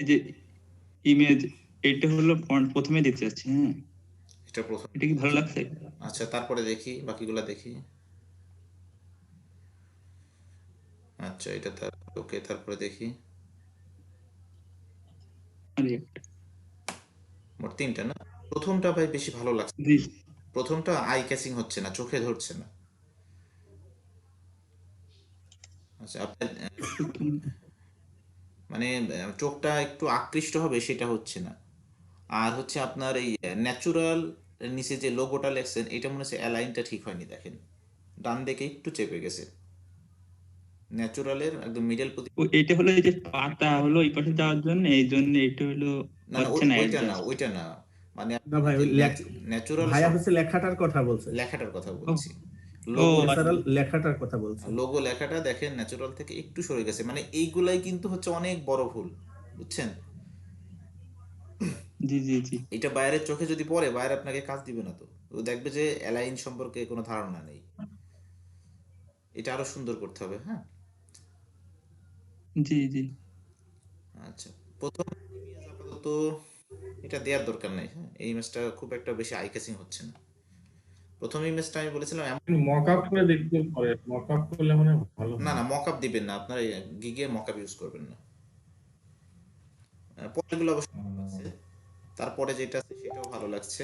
এই যে ইমেজ, এটা হলো ফন্ট প্রথমে দিতে যাচ্ছি। হ্যাঁ, এটা প্রথম। এটা কি ভালো লাগছে? আচ্ছা, তারপরে দেখি বাকিগুলা দেখি। আচ্ছা, এটা তার ওকে, তারপরে দেখি। আরে মোট তিনটা না? প্রথমটা ভাই বেশি ভালো লাগছে। জি। প্রথমটা আই ক্যাচিং হচ্ছে না, চোখে ধরছে না। আচ্ছা, আপনার মানে চোখটা একটু আকৃষ্ট হবে সেটা হচ্ছে না। আর হচ্ছে আপনার এই ন্যাচুরাল নিচে যে লোগোটা লেখছেন, এটা মনে হচ্ছে অ্যালাইনটা ঠিক হয়নি, দেখেন ডান দিকে একটু চেপে গেছে। ন্যাচুরালের একদম মিডল প্রতি। এটা হলো এই যে পাতা হলো এই পাশে যাওয়ার জন্য, এই জন্য এটা হলো না না, হচ্ছে না ওইটা না, অ্যাডজাস্ট। ওইটা না। মানে না আপনার ভাই, যে ওই ন্যাচুরাল ভাইয়া সব হচ্ছে লেখাটার কথা বলছে। লেখাটার কথা ও বলছি। ও লোগো, ন্যাচারাল আচ্ছা। লেখাটার কথা বলছে। লোগো লেখাটা দেখেন ন্যাচুরাল থেকে একটু সরে গেছে, মানে এইগুলাই কিন্তু হচ্ছে অনেক বড় ভুল, বুঝছেন? জি জি জি। এটা বাইরের চোখে যদি পড়ে, বাইরে আপনাকে কাজ দিবে না তো। ও দেখবে যে অ্যালাইন সম্পর্কে কোনো ধারণা নেই। এটা আরো সুন্দর করতে হবে, হ্যাঁ। জি জি। আচ্ছা, প্রথম ইমেজ আপাতত এটা দেওয়ার দরকার নাই, হ্যাঁ। এই ইমেজটা খুব একটা বেশি আই ক্যাচিং হচ্ছে না। প্রথম ইমেজটা আমি বলেছিলাম এমন। মক আপ করে দেখতে পারে, মক আপ করলে মানে ভালো না হয়। না, মকআপ দিবেন না, আপনার গিগে মকআপ ইউজ করবেন না। পরেরগুলো অবশ্য ভালো লাগছে, তারপরে যেটা আছে সেটাও ভালো লাগছে।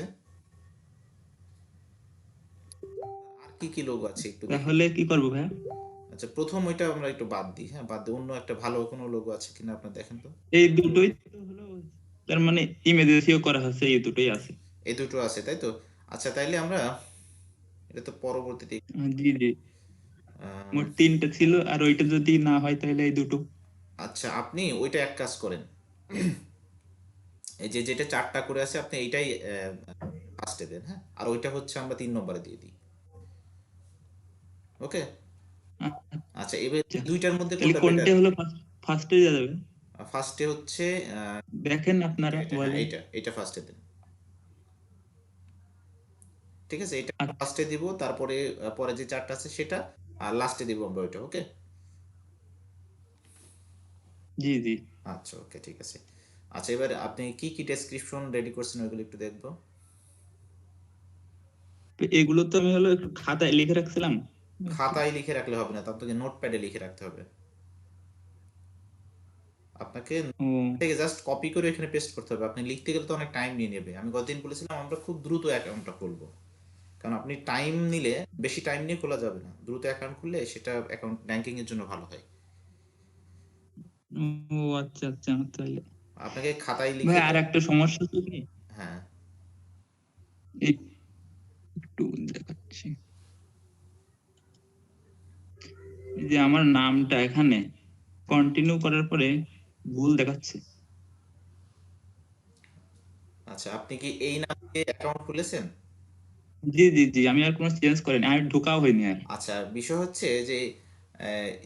আর কি কি লোগো আছে একটু দেখি। তাহলে কি করবো ভাইয়া? আচ্ছা, প্রথম ওইটা আমরা একটু বাদ দিই, হ্যাঁ, বাদ দিই। অন্য একটা ভালো কোনো লোগো আছে কিনা আপনার দেখেন তো। এই দুটোই তো হলো, তার মানে ইমেজেসিও করা হচ্ছে, এই দুটোই আছে। এই দুটো আছে, তাই তো? আচ্ছা, তাইলে আমরা এটা তো পরবর্তীতে। জি জি। আহ, মোট তিনটা ছিল, আর ওইটা যদি না হয় তাহলে এই দুটো। আচ্ছা, আপনি ওইটা এক কাজ করেন, এই যে যেটা চারটা করে আছে আপনি এইটাই ফার্স্টে দেন, হ্যাঁ। আর ওইটা হচ্ছে আমরা 3 নম্বরে দিয়ে দিই। ওকে। আচ্ছা, এবার আচ্ছা, দুইটার মধ্যে তাহলে কোনটা বেটার? কোনটা হলো ফার্স্টে দেওয়া যাবে? ফার্স্টে হচ্ছে দেখেন এটা আপনারা এটা হ্যাঁ, বলেন। এটা ফার্স্টে দেন। ঠিক আছে, এটা আচ্ছা। ফার্স্টে দিব, তারপরে পরে যে চারটা আছে সেটা, আর লাস্টে দিব আমরা ওইটা। ওকে। জি জি। আচ্ছা, ওকে, ঠিক আছে। আচ্ছা, এবার আপনি কি কি ডেসক্রিপশন রেডি করছেন ওইগুলো একটু দেখবো। তো এগুলো তো আমি হলো একটু খাতায় লিখে রাখছিলাম একটু। খাতায় লিখে রাখলে হবে না, তার তো নোটপ্যাডে লিখে রাখতে হবে আপনাকে। ও থেকে জাস্ট কপি করে এখানে পেস্ট করতে হবে। আপনি লিখতে গেলে তো অনেক টাইম নিয়ে নেবে। আমি গতদিন বলেছিলাম আমরা খুব দ্রুত অ্যাকাউন্টটা খুলবো, কারণ আপনি টাইম নিলে, বেশি টাইম নিয়ে খোলা যাবে না। দ্রুত অ্যাকাউন্ট খুললে সেটা অ্যাকাউন্ট ব্যাংকিং এর জন্য ভালো হয়। ও আচ্ছা আচ্ছা, তাহলে আপনাকে খাতায় ভাই লিখে আর একটা সমস্যা তো কি, হ্যাঁ। একটু দেখাচ্ছি। এই যে আমার নামটা এখানে কন্টিনিউ করার পরে ভুল দেখাচ্ছে। আচ্ছা, আপনি কি এই নাম দিয়ে অ্যাকাউন্ট খুলেছেন? জি জি জি, আমি আর কোনো চেঞ্জ করিনি, আমি ঢোকাও হয়নি আর। আচ্ছা, বিষয় হচ্ছে যে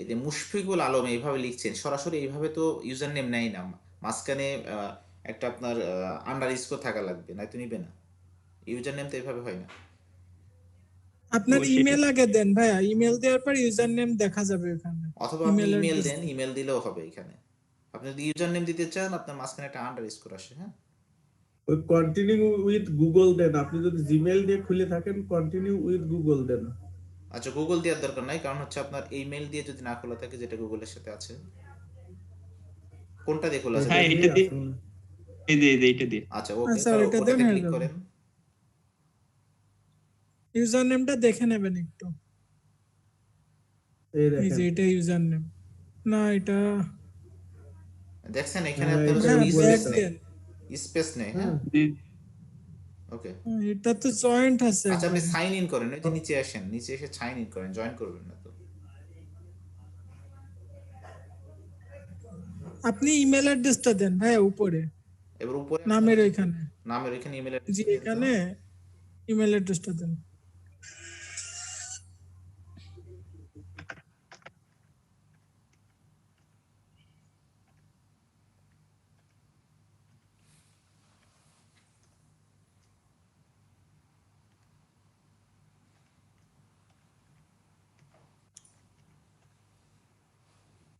এই যে মুশফিকুল আলম এইভাবে লিখছেন, সরাসরি এইভাবে তো ইউজার নেম নেয় না। মাঝখানে একটা আপনার আন্ডার স্কোর থাকা লাগবে, নয়তো নিবে না। ইউজার নেম তো এইভাবে হয় না। ও আপনার সেটা। ইমেল আগে দেন ভাইয়া, ইমেল দেওয়ার পর ইউজার নেম দেখা যাবে ওখানে। অথবা আপনি ইমেল ইমেল অ্যাড্রেস দেন, ইমেল দিলেও হবে এখানে। আপনি যদি ইউজার নেম দিতে চান, আপনার মাঝখানে একটা আন্ডার স্কোর আসে, হ্যাঁ। ওই কন্টিনিউ উইথ গুগল দেন। আপনি যদি জিমেল দিয়ে খুলে থাকেন, কন্টিনিউ উইথ গুগল দেন। আচ্ছা, গুগল দেওয়ার দরকার নাই, কারণ হচ্ছে আপনার ইমেল দিয়ে যদি না খোলা থাকে, যেটা গুগলের সাথে আছে। কোনটা দিয়ে খোলা আছে হ্যাঁ ওইটা দেখেন। এটা দিয়ে দিয়ে, আসুন। এই যে এইটা দিয়ে। আচ্ছা, ওকে, আচ্ছা, তাহলে ওইটা দেন ওটাতে হয়ে ক্লিক যাবে। করেন। ইউজার নেমটা দেখে নেবেন একটু। এই এই দেখেন। যে এটা ইউজার নেম, না এটা, দেখছেন এখানে হ্যাঁ, আপনার এটা হচ্ছে হ্যাঁ উপরে স্পেস ব্যাক একটা। নেই, দেন। স্পেস নেই, হ্যাঁ। হ্যাঁ, জি। ওকে। এটা তো জয়েন্ট আছে আচ্ছা, আপনি একবারে। সাইন ইন করেন, ওই যে নিচে আসেন, নিচে এসে সাইন ইন করেন, জয়েন করবেন না তো। আপনি ইমেল অ্যাড্রেসটা দেন ভাইয়া উপরে, এবার উপরে আপনার নামের ওইখানে। নামের ওইখানে ইমেল জি, অ্যাড্রেসটা দেন তো। এখানে ইমেল অ্যাড্রেসটা দেন।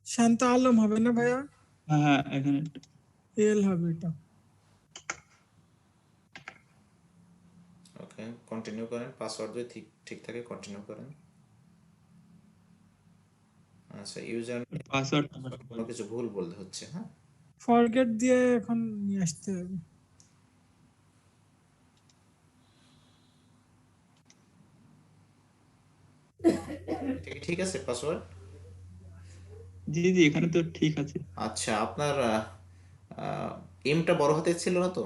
শান্ত আলম হবে না ভাইয়া? হ্যাঁ হ্যাঁ, এখানে এল হবে এটা। ওকে, কন্টিনিউ করেন। পাসওয়ার্ড যদি ঠিক ঠিক থাকে কন্টিনিউ করেন। আচ্ছা, ইউজার পাসওয়ার্ড কোনো কিছু ভুল বলতে হচ্ছে, হ্যাঁ। ফরগেট দিয়ে এখন নিয়ে আসতে হবে। ঠিক ঠিক আছে পাসওয়ার্ড। জি জি, এখানে তো ঠিক আছে। আচ্ছা, আপনার এমটা বড় হাতের ছিল না তো?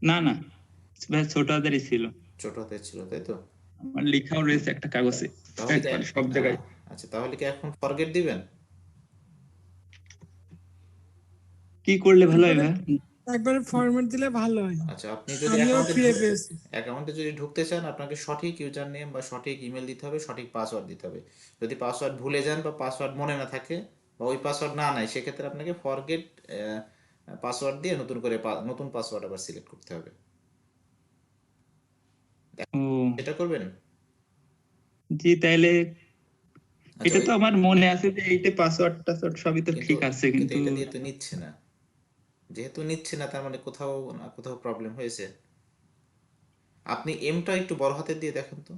না না ভাই, ছোট হাতেরই ছিল। ছোট হাতের ছিল, তাই তো? আমার লেখাও রয়েছে একটা কাগজে, তাহলে কি একবারে সব জায়গায়। আচ্ছা, তাহলে কি এখন ফরগেট দিবেন? কি করলে ভালো হয় একবারে ভাই? একবারে ফরম্যাট দিলে ভালো হয়। আচ্ছা, আপনি যদি আমিও ফিরে পেয়েছি। অ্যাকাউন্টে যদি ঢুকতে চান, আপনাকে সঠিক ইউজার নেম বা সঠিক ইমেল দিতে হবে, সঠিক পাসওয়ার্ড দিতে হবে। যদি পাসওয়ার্ড ভুলে যান বা পাসওয়ার্ড মনে না থাকে বা ওই পাসওয়ার্ড না নাই, সেক্ষেত্রে আপনাকে ফরগেট পাসওয়ার্ড দিয়ে নতুন করে নতুন পাসওয়ার্ড আবার সিলেক্ট করতে হবে। ও এটা করবেন। জি, তাইলে আচ্ছা, এটা তো আমার মনে আছে যে এইটা পাসওয়ার্ড টাসওয়ার্ড সবই তো কিন্তু ঠিক আছে, কিন্তু কিন্তু এটা দিয়ে তো নিচ্ছে না। যেহেতু নিচ্ছে না, তার মানে কোথাও না কোথাও প্রবলেম হয়েছে। আপনি এমটা একটু বড় হাতের দিয়ে দেখেন তো,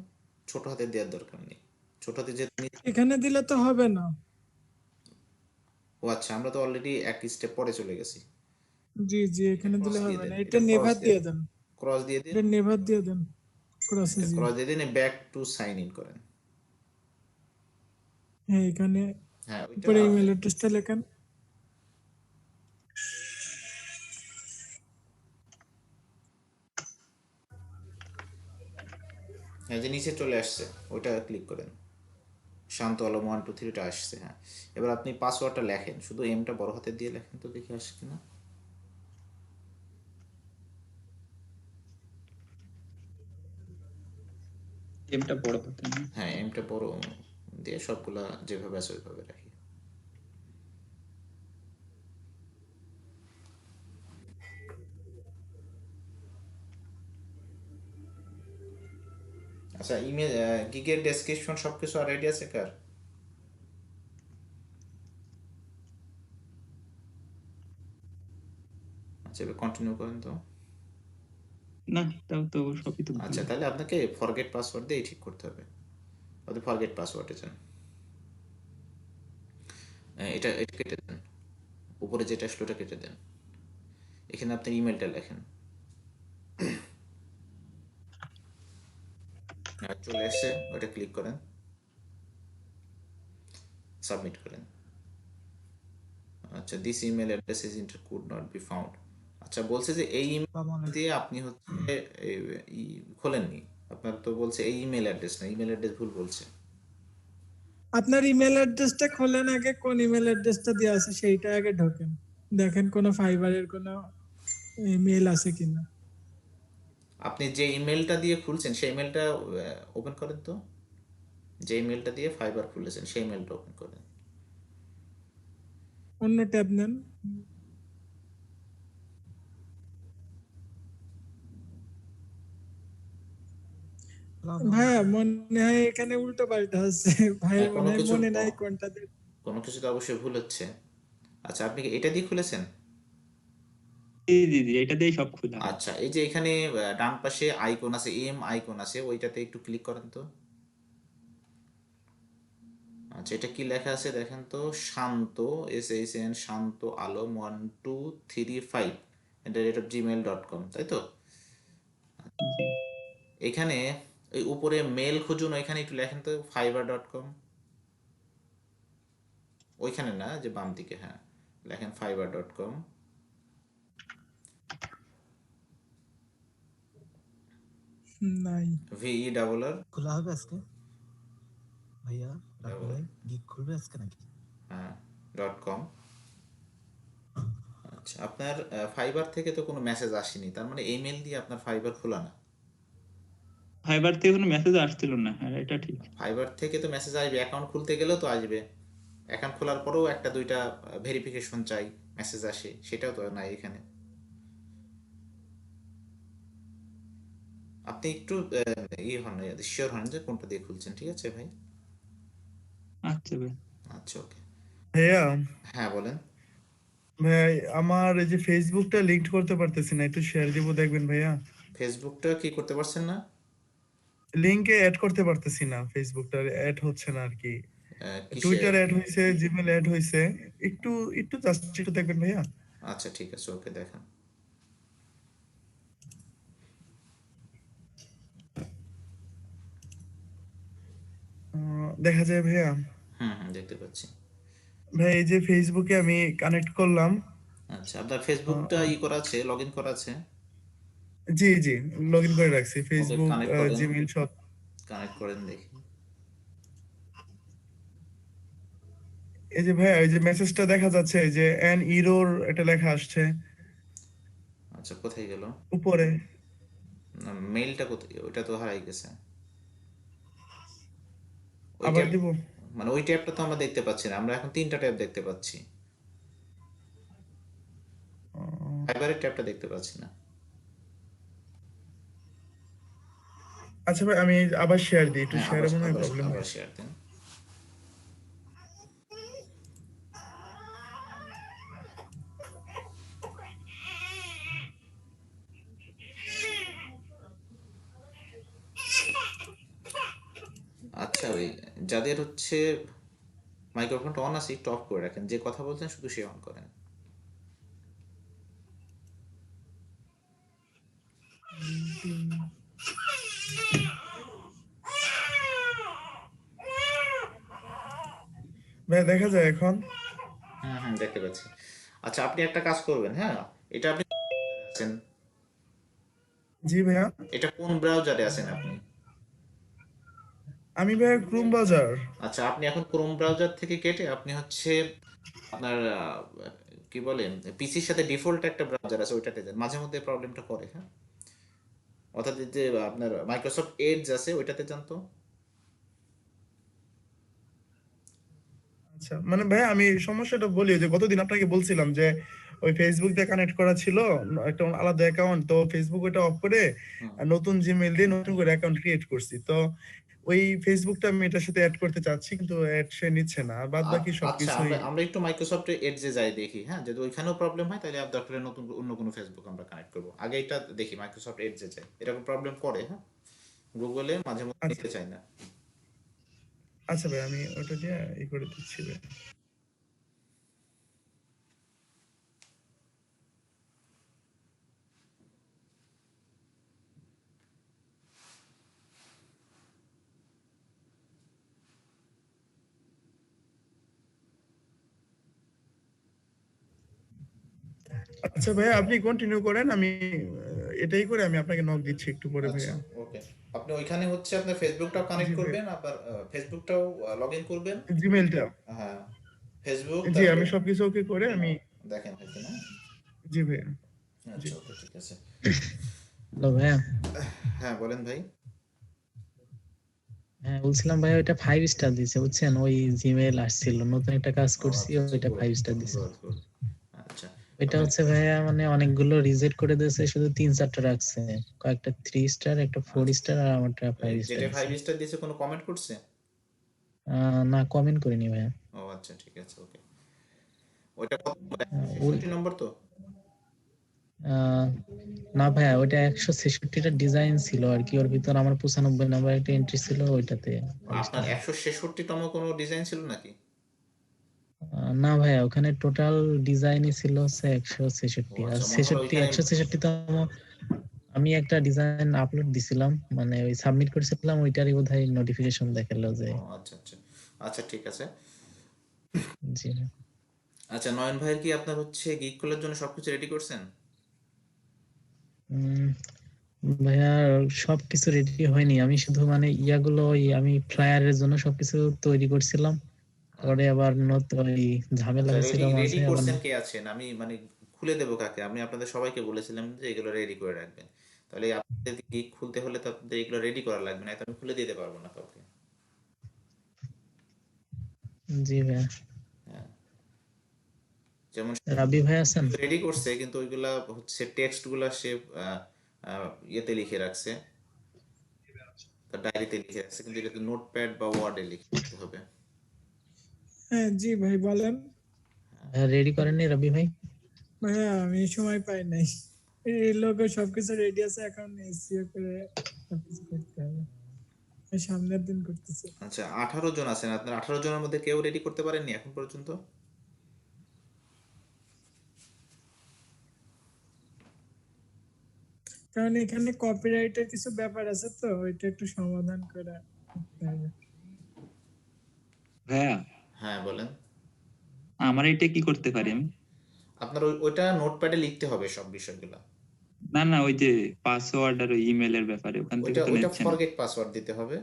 ছোট হাতের দেওয়ার দরকার নেই। ছোট হাতে যে এখানে দিলে তো হবে না। ও আচ্ছা, আমরা তো অলরেডি এক স্টেপ পরে চলে গেছি। জি জি, এখানে ক্রস দিলে দিয়ে হবে দেন, না, এটা এটা ক্রস নেভার দিয়ে দিয়ে দেন, দেন। ক্রস দিয়ে দিন, এটা নেভার দিয়ে দেন ক্রসে। এটা জি ক্রস দিয়ে দিন, ব্যাক টু সাইন ইন করেন। হ্যাঁ, এখানে হ্যাঁ, ওইটা উপরে ইমেল অ্যাড্রেসটা লেখেন। হ্যাঁ, যে নিচে চলে আসছে ওইটা ক্লিক করেন। শান্ত আলম 123টা আসছে, হ্যাঁ। এবার আপনি পাসওয়ার্ডটা লেখেন, শুধু এমটা বড় হাতের দিয়ে লেখেন তো, দেখে আসে কিনা। গেমটা বড় হতে না। হ্যাঁ, এমটা বড় দিয়ে সবগুলা যেভাবে আছে ওইভাবে রাখি। আচ্ছা, ইমেল গিগের ডেসক্রিপশন সবকিছু আর রেডি আছে কার? আচ্ছা, এবার কন্টিনিউ করেন তো। না, তাও তো সবই তো আচ্ছা, ভালো। তাহলে আপনাকে ফরগেট পাসওয়ার্ড দিয়ে ঠিক করতে হবে। অর্থাৎ ফরগেট পাসওয়ার্ডে যান। এটা এটা কেটে দেন, উপরে যেটা আসলো ওটা কেটে দেন। এখানে আপনি ইমেলটা লেখেন। চলে এসে ওটা ক্লিক করেন, সাবমিট করেন। আচ্ছা, this email address is inter could not be found. আচ্ছা, বলছে যে এই ইমেল দিয়ে আপনি হচ্ছে খোলেননি। আপনার তো বলছে এই ইমেল অ্যাড্রেস না, ইমেল অ্যাড্রেস ভুল বলছে। আপনার ইমেল অ্যাড্রেসটা খোলেন আগে, কোন ইমেল অ্যাড্রেসটা দেওয়া আছে সেইটা আগে ঢোকেন, দেখেন কোনো ফাইবারের কোনো ইমেল আছে কিনা। আপনি যে ইমেলটা দিয়ে খুলছেন সেই ইমেলটা ওপেন করেন তো। যে ইমেলটা দিয়ে ফাইবার খুলেছেন সেই ইমেলটা ওপেন করেন। অন্য ট্যাব নেন। ভাইয়া মনে হয় এখানে উল্টো পাল্টা আছে। ভাই হ্যাঁ, মনে হয় মনে নাই কোনটা দিয়ে। কোনো কিছু তো অবশ্যই ভুল হচ্ছে। আচ্ছা, আপনি কি এটা দিয়ে খুলেছেন? জি জি জি, এটা দিয়েই সব খোলা। আচ্ছা, এই যে এখানে ডান পাশে আইকন আছে, এম আইকন আছে, ওইটাতে একটু ক্লিক করেন তো। আচ্ছা, এটা কি লেখা আছে দেখেন তো। শান্ত, SHN শান্ত আলম 1235@gmail.com, তাই তো? জি এখানে এই উপরে মেল খুঁজুন, ওইখানে একটু লেখেন তো fiverr.com। ওইখানে না, যে বাম দিকে, হ্যাঁ, লেখেন fiverr.com। নাই। VERR খোলা হবে আজকে ভাইয়া? রাখো ভাই, গিগ খুলবে আজকে নাকি? হ্যাঁ .com। আচ্ছা, আপনার ফাইবার থেকে তো কোনো মেসেজ আসেনি, তার মানে এই মেল দিয়ে আপনার ফাইবার খোলা না। ফাইবার থেকে কোনো মেসেজ আসছিল না, হ্যাঁ এটা ঠিক। ফাইবার থেকে তো মেসেজ আসবে, অ্যাকাউন্ট খুলতে গেলেও তো আসবে। অ্যাকাউন্ট খোলার পরেও একটা দুইটা ভেরিফিকেশন চাই, মেসেজ আসে, সেটাও তো নাই এখানে। আপনি একটু হন, শিওর হন যে কোনটা দিয়ে খুলছেন, ঠিক আছে ভাই? আচ্ছা ভাই। আচ্ছা, ওকে। ভাইয়া হ্যাঁ, বলেন। ভাই আমার এই যে ফেসবুকটা লিংক করতে পারতেছি না, একটু শেয়ার দিব দেখবেন ভাইয়া। ফেসবুকটা কি করতে পারছেন না? লিংকে অ্যাড করতে পারতেছি না, ফেসবুকটা অ্যাড হচ্ছে না আর কি। কিসে? টুইটার অ্যাড হয়েছে, জিমেল অ্যাড হয়েছে, একটু একটু জাস্ট একটু দেখবেন ভাইয়া। আচ্ছা ঠিক আছে, ওকে দেখেন। দেখা যায় ভাইয়া। দেখতে পাচ্ছি। ভাই এই যে ফেসবুকে আমি কানেক্ট করলাম। আচ্ছা, আপনার ফেসবুকটা আহ, করা আছে, লগ ইন করা আছে? জি জি, লগ ইন করে রাখছি, ওকে, ফেসবুক কানেক্ট করেন, জিমেল সব। কানেক্ট করেন দেখি। এই যে ভাইয়া এই যে মেসেজটা দেখা যাচ্ছে, এই যে অ্যান ইরোর এটা লেখা আসছে আচ্ছা, কোথায় গেল? উপরে। মেইলটা কোথায়? ওইটা তো হারাই গেছে। ওই আবার ট্যাব, দিব? মানে ওই ট্যাবটা তো আমরা দেখতে পাচ্ছি না, আমরা এখন 3টা ট্যাব দেখতে পাচ্ছি, আহ, ফাইবারের ট্যাবটা দেখতে পাচ্ছি না। আচ্ছা ভাই আমি আবার শেয়ার দিই, একটু হ্যাঁ, আবার শেয়ারে মনে হয় আবার প্রবলেম আবার হয়। শেয়ার দেন। আচ্ছা, ওই যাদের হচ্ছে মাইক্রোফোনটা অন আছে একটু অফ করে রাখেন, যে কথা বলছেন শুধু সে অন করেন। ভাই দেখা যায় এখন? দেখতে পাচ্ছি। আচ্ছা, আপনি একটা কাজ করবেন, হ্যাঁ, এটা আপনি আছেন, জি ভাইয়া। এটা কোন ব্রাউজারে আছেন আপনি? আমি ভাইয়া ক্রোম বাজার। আচ্ছা, আপনি এখন ক্রোম ব্রাউজার থেকে কেটে আপনি হচ্ছে আপনার কি বলে, পিসির সাথে ডিফল্ট একটা ব্রাউজার আছে ওইটাতে যান, মাঝে মধ্যে প্রবলেমটা করে, হ্যাঁ। অর্থাৎ যে আপনার মাইক্রোসফট এডজ আছে ওইটাতে যান তো। আচ্ছা মানে ভাই আমি সমস্যাটা বলি, যে গতদিন আপনাকে বলছিলাম যে ওই ফেসবুক দিয়ে কানেক্ট করা ছিল একটা আলাদা অ্যাকাউন্ট, তো ফেসবুক ওটা অফ করে হুম। নতুন জিমেইল দিয়ে নতুন করে অ্যাকাউন্ট ক্রিয়েট করছি। তো ওই ফেসবুকটা আমি এটার সাথে অ্যাড করতে চাচ্ছি, কিন্তু অ্যাড সে নিচ্ছে না, আর বাদ বাকি আচ্ছা, সবকিছুই। আমরা আমরা একটু মাইক্রোসফট এডজে যাই দেখি, হ্যাঁ, যদি ওইখানেও প্রবলেম হয় তাহলে আর দরকার হলে নতুন অন্য কোনো ফেসবুক আমরা কানেক্ট করবো। আগে এটা দেখি, মাইক্রোসফট এডজে যাই, এরকম প্রবলেম করে, হ্যাঁ, গুগলে মাঝে মধ্যে আচ্ছা নিতে চাই না। আচ্ছা ভাই আমি ওটা দিয়ে ই করে দিচ্ছি ভাই। আচ্ছা ভাইয়া আপনি কন্টিনিউ করেন, আমি এটাই করে আমি আপনাকে নক দিচ্ছি একটু পরে আচ্ছা, ভাইয়া। ওকে। আপনি ওইখানে হচ্ছে আপনার ফেসবুকটাও জি কানেক্ট ভাইয়া, করবেন, আবার ফেসবুকটাও লগ ইন করবেন। জিমেইলটা। হ্যাঁ, ফেসবুক, জি তারপরে আমি সবকিছু ওকে করে আমি। দেখেন হয় কিনা। জি ভাইয়া। জি আচ্ছা, ওকে, ঠিক আছে। হ্যালো ভাইয়া। হ্যাঁ, বলেন ভাই। হ্যাঁ বলছিলাম ভাইয়া, ওইটা 5 স্টার দিছে বুঝছেন, ওই জিমেইল আসছিল, নতুন একটা কাজ ও করছি, আচ্ছা, আচ্ছা, ওইটা গুড 5 স্টার দিছে। Good good. আচ্ছা, ওইটা আপনি হচ্ছে ভাইয়া মানে অনেকগুলো রিজেক্ট করে দিয়েছে, শুধু 3-4টা রাখছে, কয়েকটা 3 স্টার, একটা 4 স্টার, আর আমারটা 5 স্টার যেটা দিছে। 5 স্টার দিয়েছে কোনো কমেন্ট করছে? না কমেন্ট করিনি ভাইয়া। ও আচ্ছা, ঠিক আছে, ওকে। ওইটা কত? ওই 66 নম্বর তো? আহ, না ভাইয়া, ওইটা 166টা ডিজাইন ছিল আর কি, ওর ভিতর আমার 95 নাম্বার একটা এন্ট্রি ছিল, ওইটাতে 5 আপনার স্টার। 166তম কোনো ডিজাইন ছিল নাকি? না ভাইয়া, ওখানে টোটাল ডিজাইনই ছিল হচ্ছে ও 166, আর আচ্ছা, মনে হলো ওইখানে। 166তম আমি একটা ডিজাইন আপলোড দিছিলাম, মানে ওই সাবমিট করেছিলাম, ওইটারই বোধহয় নোটিফিকেশন দেখালো যে। ও আচ্ছা, আচ্ছা, আচ্ছা, ঠিক আছে। জি আচ্ছা, নয়ন ভাইয়ের কি আপনার হচ্ছে গিগ কলের জন্য সবকিছু রেডি করছেন? উম, ভাইয়া সবকিছু রেডি হয়নি, আমি শুধু মানে ইয়াগুলো আমি ফ্লায়ারের জন্য সবকিছু তৈরি করছিলাম, পরে আবার নতুন ওই ঝামেলা আচ্ছা, হয়েছিল রেডি রেডি মাঝে আবার। করছেন কে আছেন? আমি মানে খুলে দেবো কাকে? আমি আপনাদের সবাইকে বলেছিলাম যে এগুলো রেডি করে রাখবেন, তাহলে আপনাদের গিগ খুলতে হলে তো আপনাদের এগুলো রেডি করা লাগবে, না তো আমি খুলে দিতে পারবো না কাউকে। জি ভাইয়া। হ্যাঁ, যেমন রাবি ভাই আছেন? রেডি করছে, কিন্তু ওইগুলা হচ্ছে টেক্সট গুলা সে ইয়েতে লিখে রাখছে, তার ডায়েরিতে লিখে রাখছে, কিন্তু এটা নোটপ্যাড বা ওয়ার্ডে লিখতে হবে। হ্যাঁ জি ভাই বলেন। রেডি করেননি রাবি ভাই? ভাইয়া আমি সময় পাই নাই, এই লোক সবকিছু রেডি আছে, এখন এসিও করে সবকিছু করতে হবে, এই সামনের দিন করতেছে। আচ্ছা, 18 জন আছেন, আপনার 18 জনের মধ্যে কেউ রেডি করতে পারেননি এখন পর্যন্ত? কারণ এখানে কপিরাইটের কিছু ব্যাপার আছে, তো ওইটা একটু সমাধান করে করতে হবে। ভাইয়া হ্যাঁ বলেন। আমার এটা কি করতে পারি আমি? আপনার ওইটা নোটপ্যাডে লিখতে হবে সব বিষয়গুলো। না না, ওই যে পাসওয়ার্ড আর ওই ইমেলের ব্যাপারে ওখান থেকে ওইটা তো ওইটা নিচ্ছে না। ফরগেট পাসওয়ার্ড দিতে হবে,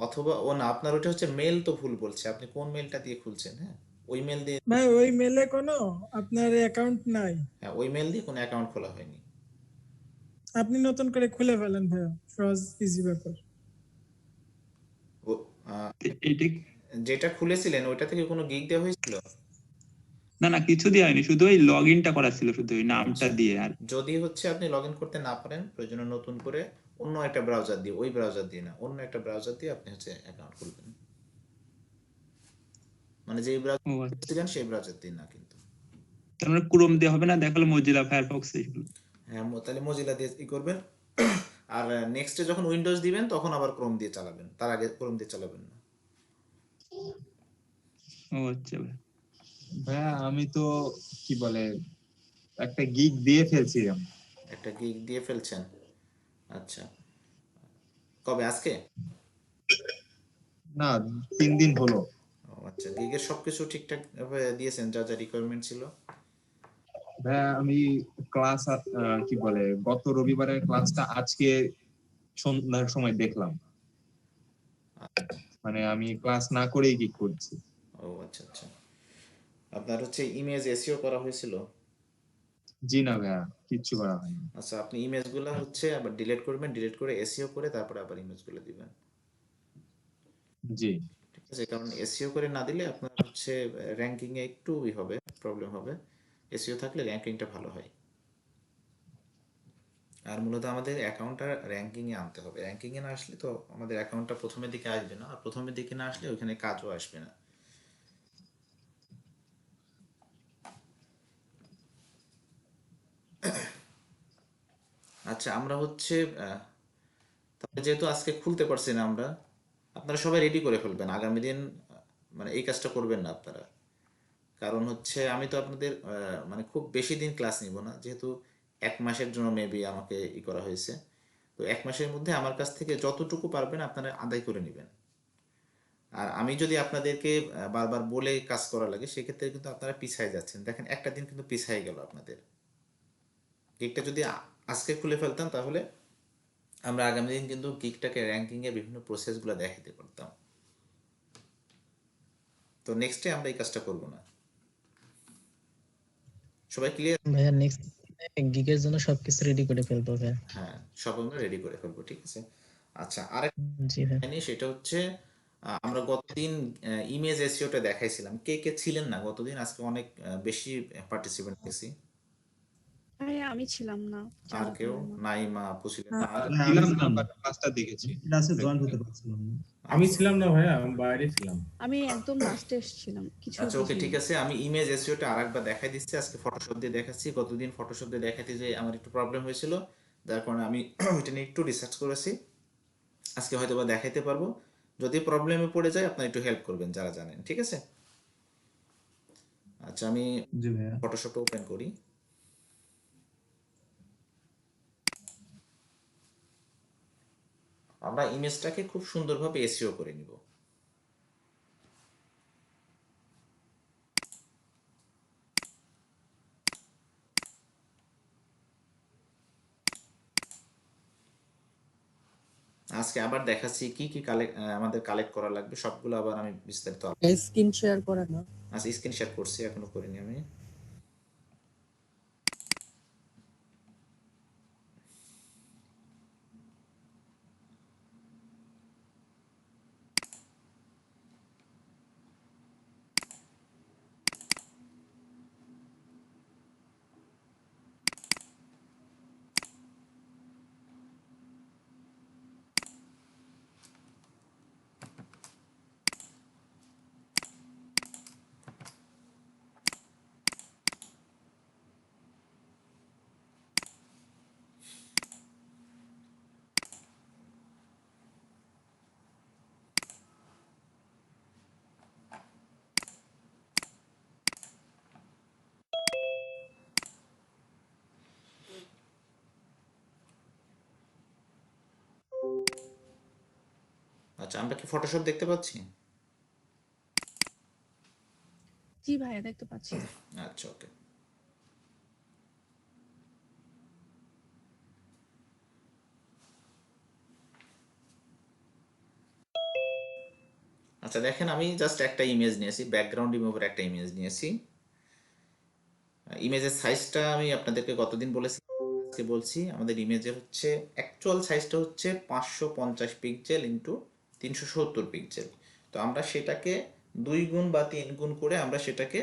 অথবা ও না, আপনার ওইটা হচ্ছে মেল তো ভুল বলছে, আপনি কোন মেলটা দিয়ে খুলছেন? হ্যাঁ, ওই মেল দিয়ে, ভাই ওই মেলে কোনো আপনার অ্যাকাউন্ট নাই, হ্যাঁ ওই মেল দিয়ে কোনো অ্যাকাউন্ট খোলা হয়নি। আপনি নতুন করে খুলে ফেলেন ভাইয়া, সহজ ইজি ব্যাপার। ও, আহ, এটা যেটা খুলেছিলেন ওইটা থেকে কোনো গিগ দেওয়া হয়েছিল? না না, কিছু দিয়ে হয়নি, শুধু ওই লগ ইনটা করা ছিল, শুধু ওই নামটা আচ্ছা, দিয়ে। আর যদি হচ্ছে আপনি লগ ইন করতে না পারেন, প্রয়োজনে নতুন করে অন্য একটা ব্রাউজার দিয়ে, ওই ব্রাউজার দিয়ে না, অন্য একটা ব্রাউজার দিয়ে আপনি হচ্ছে অ্যাকাউন্ট খুলবেন, মানে যেই ও ব্রাউজার আচ্ছা, ছিলেন সেই ব্রাউজার দিয়ে না কিন্তু। তার মানে ক্রোম দিয়ে হবে না, দেখালো মজিলা ফায়ারফক্স এইগুলো। হ্যাঁ, তাহলে মজিলা দিয়ে ই করবেন। আর নেক্সটে যখন উইন্ডোজ দিবেন তখন আবার ক্রোম দিয়ে চালাবেন, তার আগে ক্রোম দিয়ে চালাবেন না। ও আচ্ছা ভাই। ভাইয়া আমি তো কি বলে একটা গিগ দিয়ে ফেলছিলাম। একটা গিগ দিয়ে ফেলছেন? আচ্ছা, কবে, আজকে? না, 3 দিন হলো। ও আচ্ছা, গিগের সবকিছু ঠিকঠাক ভাবে দিয়েছেন, যা যা রিকোয়ারমেন্ট ছিল? ভাইয়া আমি ক্লাস কি বলে গত রবিবারের ক্লাসটা আজকে সন্ধ্যার সময় দেখলাম, মানে আমি ক্লাস না করেই গিগ করছি। ও আচ্ছা আচ্ছা, আপনার হচ্ছে ইমেজ এসইও করা হয়েছিল? জি না ভাইয়া, কিচ্ছু করা হয়নি। আচ্ছা, আপনি ইমেজগুলো হচ্ছে আবার ডিলিট করবেন, ডিলিট করে এসইও করে তারপরে আবার ইমেজগুলো দিবেন, জি। ঠিক আছে? কারণ এসইও করে না দিলে আপনার হচ্ছে র্যাঙ্কিং এ একটু হবে, প্রবলেম হবে। এসইও থাকলে র্যাঙ্কিংটা ভালো হয়। আর মূলত আমাদের অ্যাকাউন্টটা র্যাঙ্কিং এ আনতে হবে, র্যাঙ্কিং এ না আসলে তো আমাদের অ্যাকাউন্টটা প্রথমের দিকে আসবে না, আর প্রথমের দিকে না আসলে ওইখানে কাজও আসবে না। আচ্ছা, আমরা হচ্ছে তাহলে যেহেতু আজকে খুলতে পারছি না আমরা, আপনারা সবাই রেডি করে ফেলবেন আগামী দিন, মানে এই কাজটা করবেন না আপনারা। কারণ হচ্ছে আমি তো আপনাদের মানে খুব বেশি দিন ক্লাস নিব না, যেহেতু 1 মাসের জন্য মেবি আমাকে ই করা হয়েছে। তো 1 মাসের মধ্যে আমার কাছ থেকে যতটুকু পারবেন আপনারা আদায় করে নেবেন। আর আমি যদি আপনাদেরকে বারবার বলে কাজ করা লাগে, সেক্ষেত্রে কিন্তু আপনারা পিছায় যাচ্ছেন। দেখেন, একটা দিন কিন্তু পিছায় গেল আপনাদের। গিগটা যদি আজকে খুলে ফেলতাম, তাহলে আমরা আগামী দিন কিন্তু গিগটাকে র্যাঙ্কিংয়ের বিভিন্ন প্রসেসগুলো দেখাতে পারতাম। তো নেক্সটে আমরা এই কাজটা করব না। সবাই ক্লিয়ার? ভাইয়া নেক্সট গিগের জন্য সবকিছু রেডি করে ফেলবো ভাইয়া। হ্যাঁ, সব আমরা রেডি করে ফেলবো, ঠিক আছে? আচ্ছা, আরেক জি ভাই। জানি সেটা হচ্ছে আমরা গতদিন ইমেজ এসইওটা দেখাইছিলাম, কে কে ছিলেন না গতদিন? আজকে অনেক বেশি পার্টিসিপেন্ট দেখছি। আরে আমি ছিলাম না, আর জানতাম কেউ? না। নাইমা, আপু ছিলেন না? আর হ্যাঁ, আমি ছিলাম না, ক্লাসটা দেখেছি। ক্লাসে জয়েন হতে পারছিলাম না। আমি ছিলাম না ভাইয়া, আমি বাইরে ছিলাম। আমি একদম লাস্টে এসেছিলাম, কিছু আচ্ছা, ওকে, বুঝিনি। ঠিক আছে, আমি ইমেজ এসইওটা আরেকবার দেখাই দিচ্ছি, আজকে ফটোশপ দিয়ে দেখাচ্ছি। গতদিন ফটোশপ দিয়ে দেখাতে যে আমার একটু প্রবলেম হয়েছিল, যার কারণে আমি ওইটা নিয়ে একটু রিসার্চ করেছি, আজকে হয়তো বা দেখাইতে পারবো। যদি প্রবলেমে পড়ে যায় আপনারা একটু হেল্প করবেন যারা জানেন, ঠিক আছে? আচ্ছা, আমি জি ভাইয়া। ফটোশপটা ওপেন করি। আমরা ইমেজটাকে খুব সুন্দরভাবে এসইও করে নিব। আজকে আবার দেখাচ্ছি কি কি আমাদের কালেক্ট করা লাগবে, সবগুলো আবার আমি বিস্তারিত স্ক্রিন শেয়ার করে না। আচ্ছা, স্ক্রিন শেয়ার করছি, এখনো করিনি আমি। আচ্ছা, আমরা কি ফটোশপ দেখতে পাচ্ছি? জি ভাইয়া দেখতে পাচ্ছি। আচ্ছা, ওকে। আচ্ছা দেখেন, আমি জাস্ট একটা ইমেজ নিয়েছি, ব্যাকগ্রাউন্ড রিমুভার একটা ইমেজ নিয়েছি। ইমেজের সাইজটা আমি আপনাদেরকে গতদিন বলেছি, আজকে বলছি। আমাদের ইমেজের হচ্ছে অ্যাকচুয়াল সাইজটা হচ্ছে 550 পিক্সেল ইন্টু 370 পিক্সেল। তো আমরা সেটাকে 2 গুণ বা 3 গুণ করে আমরা সেটাকে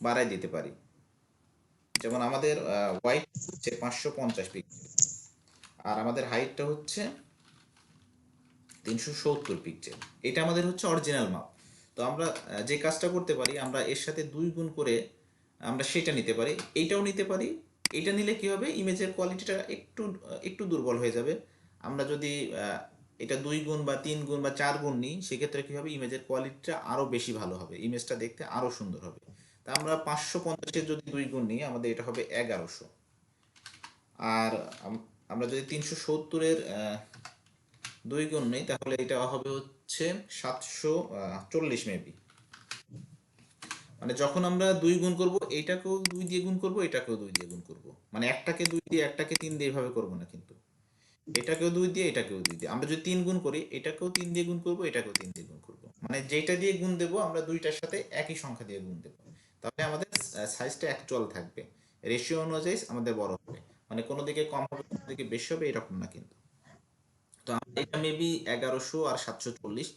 বাড়াই দিতে পারি। যেমন আমাদের হোয়াইট হচ্ছে 550 পিক্সেল আর আমাদের হাইটটা হচ্ছে 370 পিক্সেল। এটা আমাদের হচ্ছে অরিজিনাল মাপ। তো আমরা যে কাজটা করতে পারি, আমরা এর সাথে 2 গুণ করে আমরা সেটা নিতে পারি, এইটাও নিতে পারি। এটা নিলে কি হবে, ইমেজের কোয়ালিটিটা একটু দুর্বল হয়ে যাবে। আমরা যদি এটা 2 গুণ বা 3 গুণ বা 4 গুণ নিই, সেক্ষেত্রে কি হবে, ইমেজের কোয়ালিটিটা আরও বেশি ভালো হবে, ইমেজটা দেখতে আরও সুন্দর হবে। তা আমরা 550-এর যদি 2 গুণ নিই, আমাদের এটা হবে 1100। আর আমরা যদি 370-এর 2 গুণ নেই, তাহলে এটা হবে হচ্ছে 740 মেবি। মানে যখন আমরা 2 গুণ করব, এইটাকেও 2 দিয়ে গুণ করব, এটাকেও 2 দিয়ে গুণ করব। মানে একটাকে 2 দিয়ে, একটাকে 3 দিয়ে এভাবে করব না, কিন্তু এটাকেও 2 দিয়ে, এটাকেও 2 দিয়ে। আমরা যদি 3 গুণ করি, এটাকেও 3 দিয়ে গুণ করব, এটাকেও 3 দিয়ে গুণ করব। মানে যেটা দিয়ে গুণ দেব, আমরা দুইটার সাথে একই সংখ্যা দিয়ে গুণ দেব। তাহলে আমাদের সাইজটা অ্যাকচুয়াল থাকবে, রেশিও অনুযায়ী আমাদের বড় হবে। মানে কোনো দিকে কম হবে, কোনো দিকে বেশি হবে, এরকম না কিন্তু। তো এটা মেবি 1100 আর 740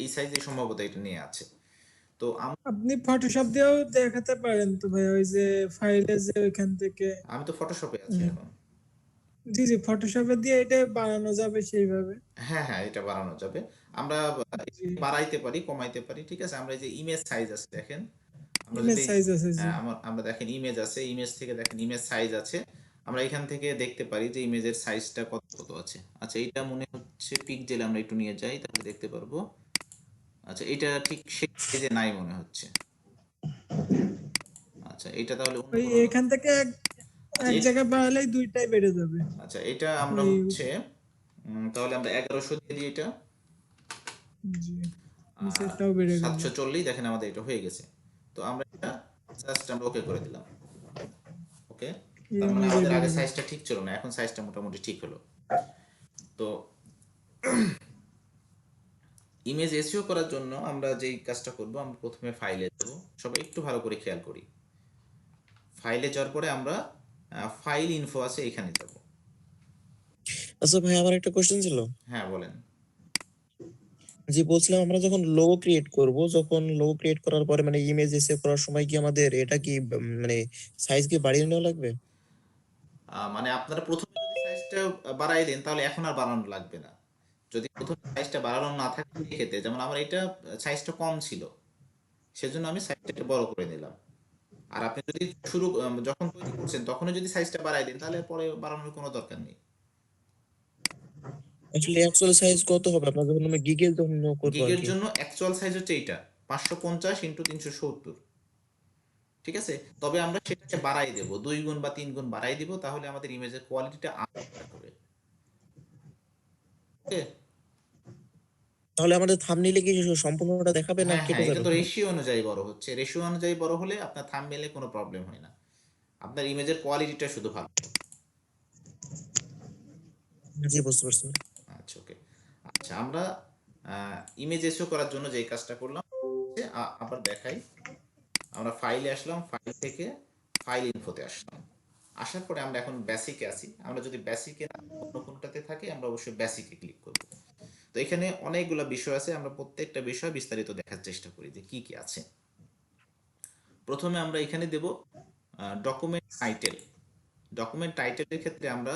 এই সাইজে সম্ভবত এটা নিয়ে আছে। তো আপনি ফটোশপ দিয়েও দেখাতে পারেন তো ভাই, ওই যে ফাইলে যে ওইখান থেকে। আমি তো ফটোশপে আছি এখন। জি জি, ফটোশপে দিয়ে এটা বানানো যাবে সেইভাবে। হ্যাঁ হ্যাঁ, এটা বাড়ানো যাবে। আমরা বাড়াইতে পারি, কমাইতে পারি, ঠিক আছে। আমরা এই যে ইমেজ সাইজ আছে দেখেন, আমরা ইমেজ যদি সাইজ আছে জি। আমরা দেখেন ইমেজ আছে, ইমেজ থেকে দেখেন ইমেজ সাইজ আছে। আমরা এখান থেকে দেখতে পারি যে ইমেজের সাইজটা কত কত আছে। আচ্ছা, এটা মনে হচ্ছে পিক্সেল, আমরা একটু নিয়ে যাই তাহলে দেখতে পারবো। আচ্ছা, এটা ঠিক সেই সাইজে নাই মনে হচ্ছে। আচ্ছা, এটা তাহলে অন্য ওই কোনো। এখান থেকে এক জায়গায় বাড়ালেই দুইটাই বেড়ে যাবে। আচ্ছা, এটা আমরা হচ্ছে তাহলে আমরা 1100 দিয়ে দিই এটা। জি, সেটাও বেড়ে গেল। 740 দেখেন আমাদের এটা হয়ে গেছে। তো আমরা এটা জাস্ট আমরা ওকে করে দিলাম। ওকে, তার মানে আমাদের আগে সাইজটা ঠিক ছিল না, এখন সাইজটা মোটামুটি ঠিক হলো। তো ইমেজ এসইও করার জন্য আমরা যেই কাজটা করব, আমরা প্রথমে ফাইলে যাব। সবাই একটু ভালো করে খেয়াল করি, ফাইলে যাওয়ার পরে আমরা ফাইল ইনফো আছে, এখানে যাব। আচ্ছা ভাই, আমার একটা কোশ্চেন ছিল। হ্যাঁ বলেন। জি, বলছিলাম আমরা যখন লোগো ক্রিয়েট করব, যখন লোগো ক্রিয়েট করার পরে মানে ইমেজ সেভ করার সময় কি আমাদের এটা কি মানে সাইজ কি বাড়িয়ে নেওয়া লাগবে? মানে আপনারা প্রথমে যদি সাইজটা বাড়াই দেন, তাহলে এখন আর বাড়ানো লাগবে না। যদি প্রথমে সাইজটা বাড়ানো না থাকে, ক্ষেত্রে যেমন আমার এটা সাইজটা কম ছিল, সেজন্য আমি সাইজটা একটু বড় করে নিলাম। আর আপনি যদি যখন তৈরি করছেন তখনই যদি সাইজটা বাড়াই দেন, তাহলে পরে বাড়ানোর কোনো দরকার নেই। আসলে অ্যাকচুয়াল সাইজ কত হবে আপনার যখন আমি গিগের জন্য করব আর গিগের কি? জন্য অ্যাকচুয়াল সাইজ হচ্ছে এইটা 550 ইন্টু 370, ঠিক আছে। তবে আমরা সেটাকে বাড়াই দেব, 2 গুণ বা 3 গুণ বাড়াই দিব, তাহলে আমাদের ইমেজের কোয়ালিটিটা আরো হবে। ওকে, তাহলে আমাদের থাম্বনেইলে কি সম্পূর্ণটা দেখাবে না হ্যাঁ কেটে হ্যাঁ, এটা যাবে? তো রেশিও অনুযায়ী বড় হচ্ছে। রেশিও অনুযায়ী বড় হলে আপনার থাম্বনেইলে কোনো প্রবলেম হয় না, আপনার ইমেজের কোয়ালিটিটা শুধু ভালো। জি, বুঝতে পারছি। আচ্ছা, ওকে। আচ্ছা, আমরা ইমেজ এসইও করার জন্য যে কাজটা করলাম, আবার দেখাই। আমরা ফাইলে আসলাম, ফাইল থেকে ফাইল ইনফোতে আসলাম। আসার পরে আমরা এখন বেসিকে আসি। আমরা যদি বেসিকে না অন্য কোনটাতে থাকি, আমরা অবশ্যই বেসিকে ক্লিক করব। তো এখানে অনেকগুলো বিষয় আছে, আমরা প্রত্যেকটা বিষয় বিস্তারিত দেখার চেষ্টা করি যে কি কি আছে। প্রথমে আমরা এখানে দেব ডকুমেন্ট টাইটেল। ডকুমেন্ট টাইটেলের ক্ষেত্রে আমরা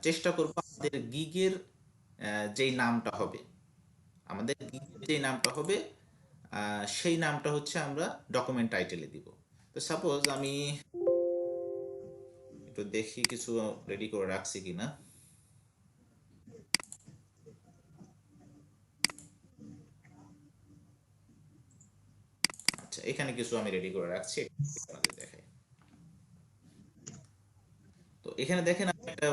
চেষ্টা করব আমাদের গিগের যেই নামটা হবে, আমাদের গিগের যেই নামটা হবে সেই নামটা হচ্ছে আমরা ডকুমেন্ট টাইটেলে দিব। তো সাপোজ আমি একটু দেখি কিছু রেডি করে রাখছি কিনা। আচ্ছা, এখানে কিছু আমি রেডি করে রাখছি, আপনাদের দেখাই। তো এখানে দেখেন আমি একটা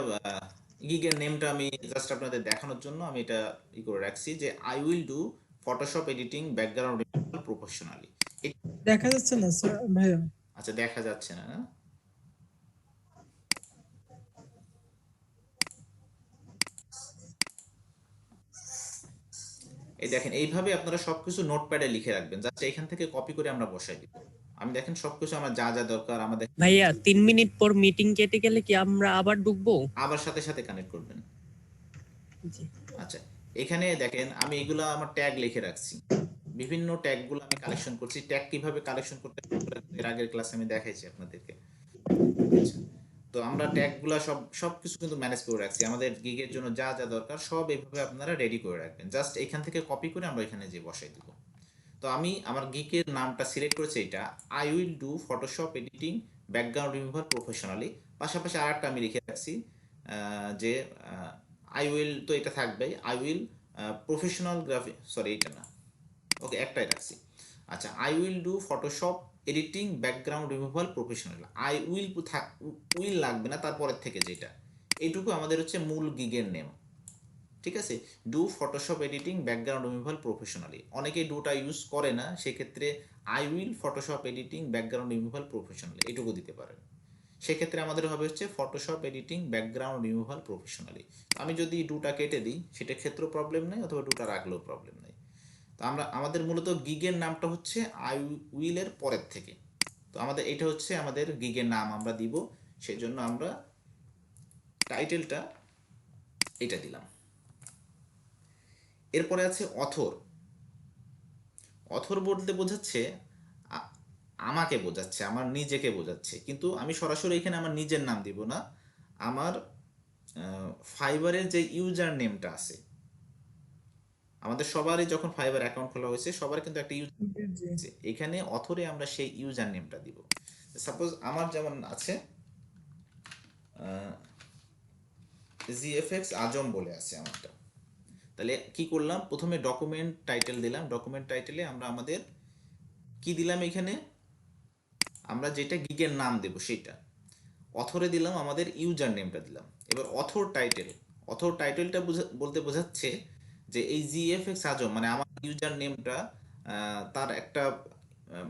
গিগের নেমটা আমি জাস্ট আপনাদের দেখানোর জন্য আমি এটা করে রাখছি যে I will do Photoshop editing background professionally. দেখা যাচ্ছে না স্যার ভাইয়া। আচ্ছা, দেখা যাচ্ছে না না? এই দেখেন, এইভাবে আপনারা সবকিছু নোটপ্যাডে লিখে রাখবেন, জাস্ট এখান থেকে কপি করে আমরা বসাই দিব। আমি দেখেন সবকিছু আমার যা যা দরকার আমাদের। ভাইয়া 3 মিনিট পর মিটিং কেটে গেলে কি আমরা আবার ঢুকবো? আবার সাথে সাথে কানেক্ট করবেন। জি। আচ্ছা, এখানে দেখেন আমি এগুলো আমার ট্যাগ লিখে রাখছি, বিভিন্ন ট্যাগগুলো আমি কালেকশন করছি। ট্যাগ কিভাবে কালেকশন করতে হয় এর আগের ক্লাসে আমি দেখাইছি আপনাদেরকে। আচ্ছা, তো আমরা ট্যাগগুলো সবকিছু কিন্তু ম্যানেজ করে রাখছি। আমাদের গিগের জন্য যা যা দরকার সব এইভাবে আপনারা রেডি করে রাখবেন, জাস্ট এখান থেকে কপি করে আমরা এখানে যে বসাই দিব। তো আমি আমার গিগের নামটা সিলেক্ট করেছি, এটা I will do Photoshop editing background removal professionally. পাশাপাশি আর একটা আমি লিখে রাখছি যে আই উইল, তো এটা থাকবে I will professional graphic, sorry এটা না, ওকে একটাই রাখছি। আচ্ছা, I will do Photoshop editing background removal professional. I will will লাগবে না তারপরের থেকে, যেটা এইটুকু আমাদের হচ্ছে মূল গিগের নেম। ঠিক আছে, do Photoshop editing background removal professionally. অনেকেই ডুটা ইউজ করে না, সেক্ষেত্রে I will Photoshop editing background removal professionally এইটুকু দিতে পারেন। সেক্ষেত্রে আমাদের হবে হচ্ছে Photoshop editing background removal professionally. আমি যদি ডুটা কেটে দিই সেটা ক্ষেত্রেও প্রবলেম নেই, অথবা ডুটা রাখলেও প্রবলেম নেই। তো আমাদের মূলত গিগের নামটা হচ্ছে আই উইলের পরের থেকে। তো আমাদের এটা হচ্ছে আমাদের গিগের নাম আমরা দিব, সেই জন্য আমরা টাইটেলটা এটা দিলাম। এরপরে আছে অথর। অথর বলতে বোঝাচ্ছে আমাকে বোঝাচ্ছে, আমার নিজেকে বোঝাচ্ছে, কিন্তু আমি সরাসরি এখানে আমার নিজের নাম দিব না। আমার ফাইবারের যে ইউজার নেমটা আছে, আমাদের সবারই যখন ফাইবার অ্যাকাউন্ট খোলা হয়েছে সবার কিন্তু একটা ইউজার আছে, এখানে অথরে আমরা সেই ইউজার নেমটা দিব। সাপোজ আমার যেমন আছে জিএফএক্স আজম বলে আছে আমারটা, তাহলে কি করলাম, প্রথমে ডকুমেন্ট টাইটেল দিলাম। ডকুমেন্ট টাইটেলে আমরা আমাদের কি দিলাম, এখানে আমরা যেটা গিগের নাম দেব সেটা। অথরে দিলাম আমাদের ইউজার নেমটা দিলাম। এবার অথর টাইটেলটা বলতে বোঝাচ্ছে যে এই জিএফএক্স আজম মানে আমার ইউজার নেমটা, তার একটা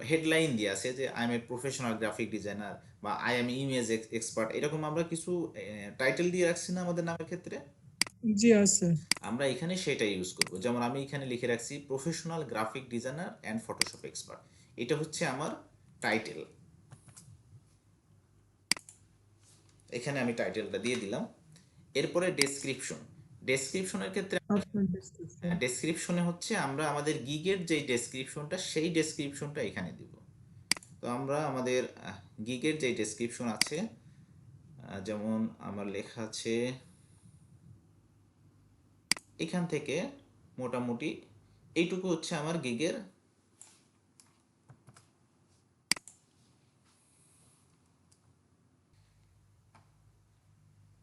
হেডলাইন দিয়ে আছে যে I M a professional graphic designer বা আই এম ইমেজ এক্সপার্ট, এরকম আমরা কিছু টাইটেল দিয়ে রাখছি না আমাদের নামের ক্ষেত্রে। জি আছে। আমরা এখানে সেটা ইউজ করব। যেমন আমি এখানে লিখে রাখছি professional graphic designer and Photoshop expert, এটা হচ্ছে আমার টাইটেল। এখানে আমি টাইটেলটা দিয়ে দিলাম। এরপরে ডেসক্রিপশনের ক্ষেত্রে ডেসক্রিপশনে হচ্ছে আমরা আমাদের গিগের যে ডেসক্রিপশনটা সেই ডেসক্রিপশনটা এখানে দিব। তো আমরা আমাদের গিগের যে ডেসক্রিপশন আছে, যেমন আমার লেখা আছে এখান থেকে মোটামুটি এইটুকু হচ্ছে আমার গিগের।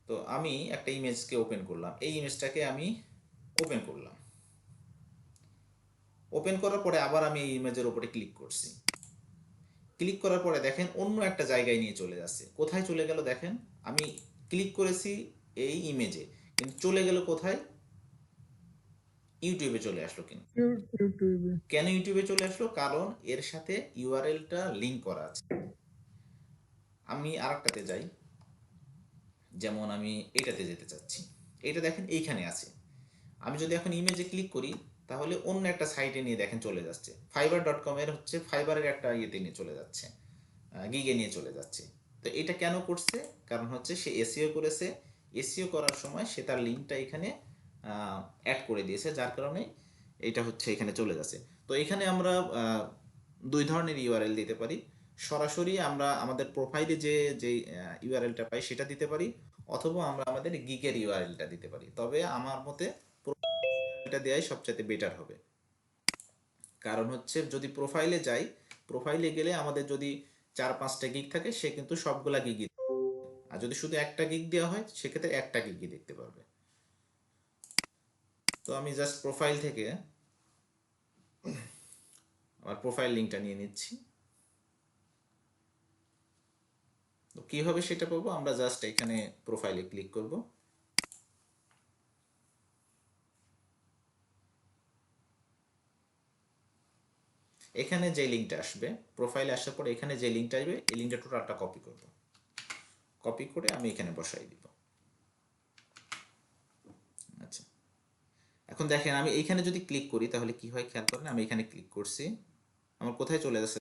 তো আমি একটা ইমেজকে ওপেন করলাম, এই ইমেজটাকে আমি ওপেন করলাম। ওপেন করার পরে আবার আমি এই ইমেজের উপরে ক্লিক করছি। ক্লিক করার পরে দেখেন অন্য একটা জায়গায় নিয়ে চলে যাচ্ছে। কোথায় চলে গেল দেখেন, আমি ক্লিক করেছি এই ইমেজে, কিন্তু চলে গেল কোথায়, ইউটিউবে চলে আসলো। কিন্তু কেন ইউটিউবে চলে আসলো, কারণ এর সাথে ইউআরএলটা লিংক করা আছে। আমি আরেকটাতে যাই, যেমন আমি এটাতে যেতে চাচ্ছি, এটা দেখেন এইখানে আছে। আমি যদি এখন ইমেজে ক্লিক করি তাহলে অন্য একটা সাইটে নিয়ে দেখেন চলে যাচ্ছে, fiverr.com এর হচ্ছে ফাইবারের একটা ইয়েতে নিয়ে চলে যাচ্ছে, গিগে নিয়ে চলে যাচ্ছে। তো এটা কেন করছে, কারণ হচ্ছে সে এসইও করেছে, এসইও করার সময় সে তার লিঙ্কটা এখানে অ্যাড করে দিয়েছে, যার কারণে এটা হচ্ছে এখানে চলে যাচ্ছে। তো এখানে আমরা দুই ধরনের ইউআরএল দিতে পারি। সরাসরি আমরা আমাদের প্রোফাইলে যে ইউআরএলটা পাই সেটা দিতে পারি, অথবা আমরা আমাদের গিগের ইউআরএলটা দিতে পারি। তবে আমার মতে এটা দেওয়াই সবচেয়ে বেটার হবে। কারণ হচ্ছে যদি প্রোফাইলে যাই, প্রোফাইলে গেলে আমাদের যদি 4-5টা গিগ থাকে সে কিন্তু সবগুলা গিগই, আর যদি শুধু একটা গিগ দেওয়া হয় সেক্ষেত্রে একটা গিগই দেখতে পারবে। তো আমি জাস্ট প্রোফাইল থেকে আমার প্রোফাইল লিঙ্কটা নিয়ে নিচ্ছি। তো কীভাবে সেটা পাবো, আমরা জাস্ট এখানে প্রোফাইলে ক্লিক করব। এখানে যে লিঙ্কটা আসবে, প্রোফাইলে আসার পরে এখানে যে লিঙ্কটা আসবে, এই লিঙ্কটা টোটালটা কপি করব, কপি করে আমি এখানে বসাই দিব। আচ্ছা, এখন দেখেন আমি এইখানে যদি ক্লিক করি তাহলে কি হয় খেয়াল করেন। আমি এখানে ক্লিক করছি, আমার কোথায় চলে যাচ্ছে,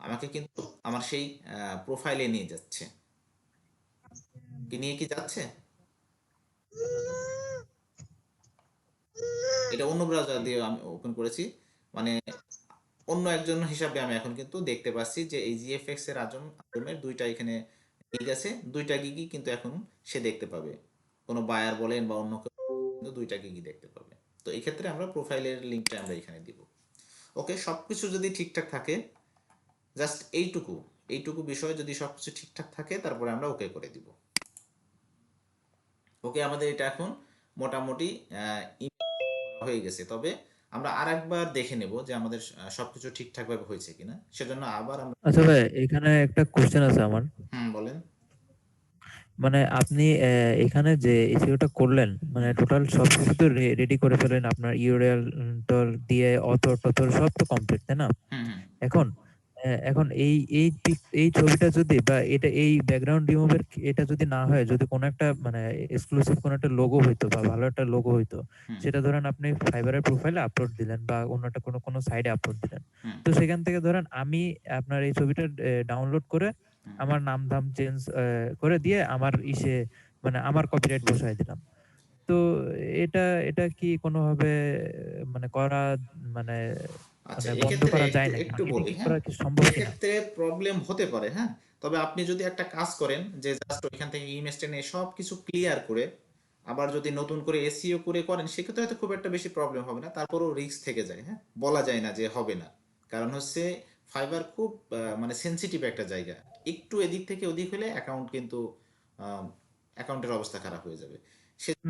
আমাকে কিন্তু আমার সেই প্রোফাইলে নিয়ে যাচ্ছে। কি নিয়ে কি যাচ্ছে? এটা অন্য ব্রাউজার দিয়ে আমি ওপেন করেছি, মানে অন্য একজন হিসাবে আমি এখন কিন্তু দেখতে পাচ্ছি যে এই জিএফএক্স এর আজমের দুইটা এখানে গিগ আছে, দুইটা গিগই কিন্তু এখন সে দেখতে পাবে, কোনো বায়ার বলেন বা অন্য কেউ কিন্তু দুইটা গিগই দেখতে পাবে। তো এই ক্ষেত্রে আমরা প্রোফাইলের লিঙ্কটা আমরা এখানে দিব। ওকে, সবকিছু যদি ঠিকঠাক থাকে, জাস্ট এইটুকু বিষয় যদি সবকিছু ঠিকঠাক থাকে তারপরে আমরা ওকে করে দিব। ওকে, আমাদের এটা এখন মোটামুটি হয়ে গেছে। তবে আমরা আরেকবার দেখে নেব যে আমাদের সবকিছু ঠিকঠাক ভাবে হয়েছে কিনা, সেজন্য আবার আমরা। আচ্ছা ভাই, এখানে একটা কোশ্চেন আছে আমার। বলেন। মানে আপনি এখানে যে এসইওটা করলেন, মানে টোটাল সবকিছু তো রেডি করে ফেলেন, আপনার ইউআরএল দিয়ে অথর টথর সব তো কমপ্লিট, তাই না? এখন এখন এই ছবিটা যদি বা এটা এই ব্যাকগ্রাউন্ড রিমুভের এটা যদি না হয়, যদি কোনো একটা মানে এক্সক্লুসিভ কোনো একটা লোগো হইতো বা ভালো একটা লোগো হইতো, সেটা ধরেন আপনি ফাইবারের প্রোফাইলে আপলোড দিলেন বা অন্য একটা কোনো সাইডে আপলোড দিলেন, তো সেখান থেকে ধরেন আমি আপনার এই ছবিটা ডাউনলোড করে আমার নাম ধাম চেঞ্জ করে দিয়ে আমার মানে আমার কপিরাইট বসায় দিলাম, তো এটা এটা কি কোনোভাবে মানে করা মানে আচ্ছা, মানে বন্ধ এক্ষেত্রে করা যায় নাকি? একটু মানে এটা বলি, কি হ্যাঁ, করা কি সম্ভব কিনা? এক্ষেত্রে প্রবলেম হতে পারে, হ্যাঁ। তবে আপনি যদি একটা কাজ করেন যে জাস্ট ওইখান থেকে ইমেজটা নিয়ে সব কিছু ক্লিয়ার করে আবার যদি নতুন করে এসইও করে করেন, সেক্ষেত্রে হয়তো খুব একটা বেশি প্রবলেম হবে না, তারপরও রিস্ক থেকে যায়, হ্যাঁ, বলা যায় না যে হবে না। কারণ হচ্ছে ফাইবার খুব মানে সেনসিটিভ একটা জায়গা, একটু এদিক থেকে ওদিক হলে অ্যাকাউন্ট কিন্তু অ্যাকাউন্টের অবস্থা খারাপ হয়ে যাবে।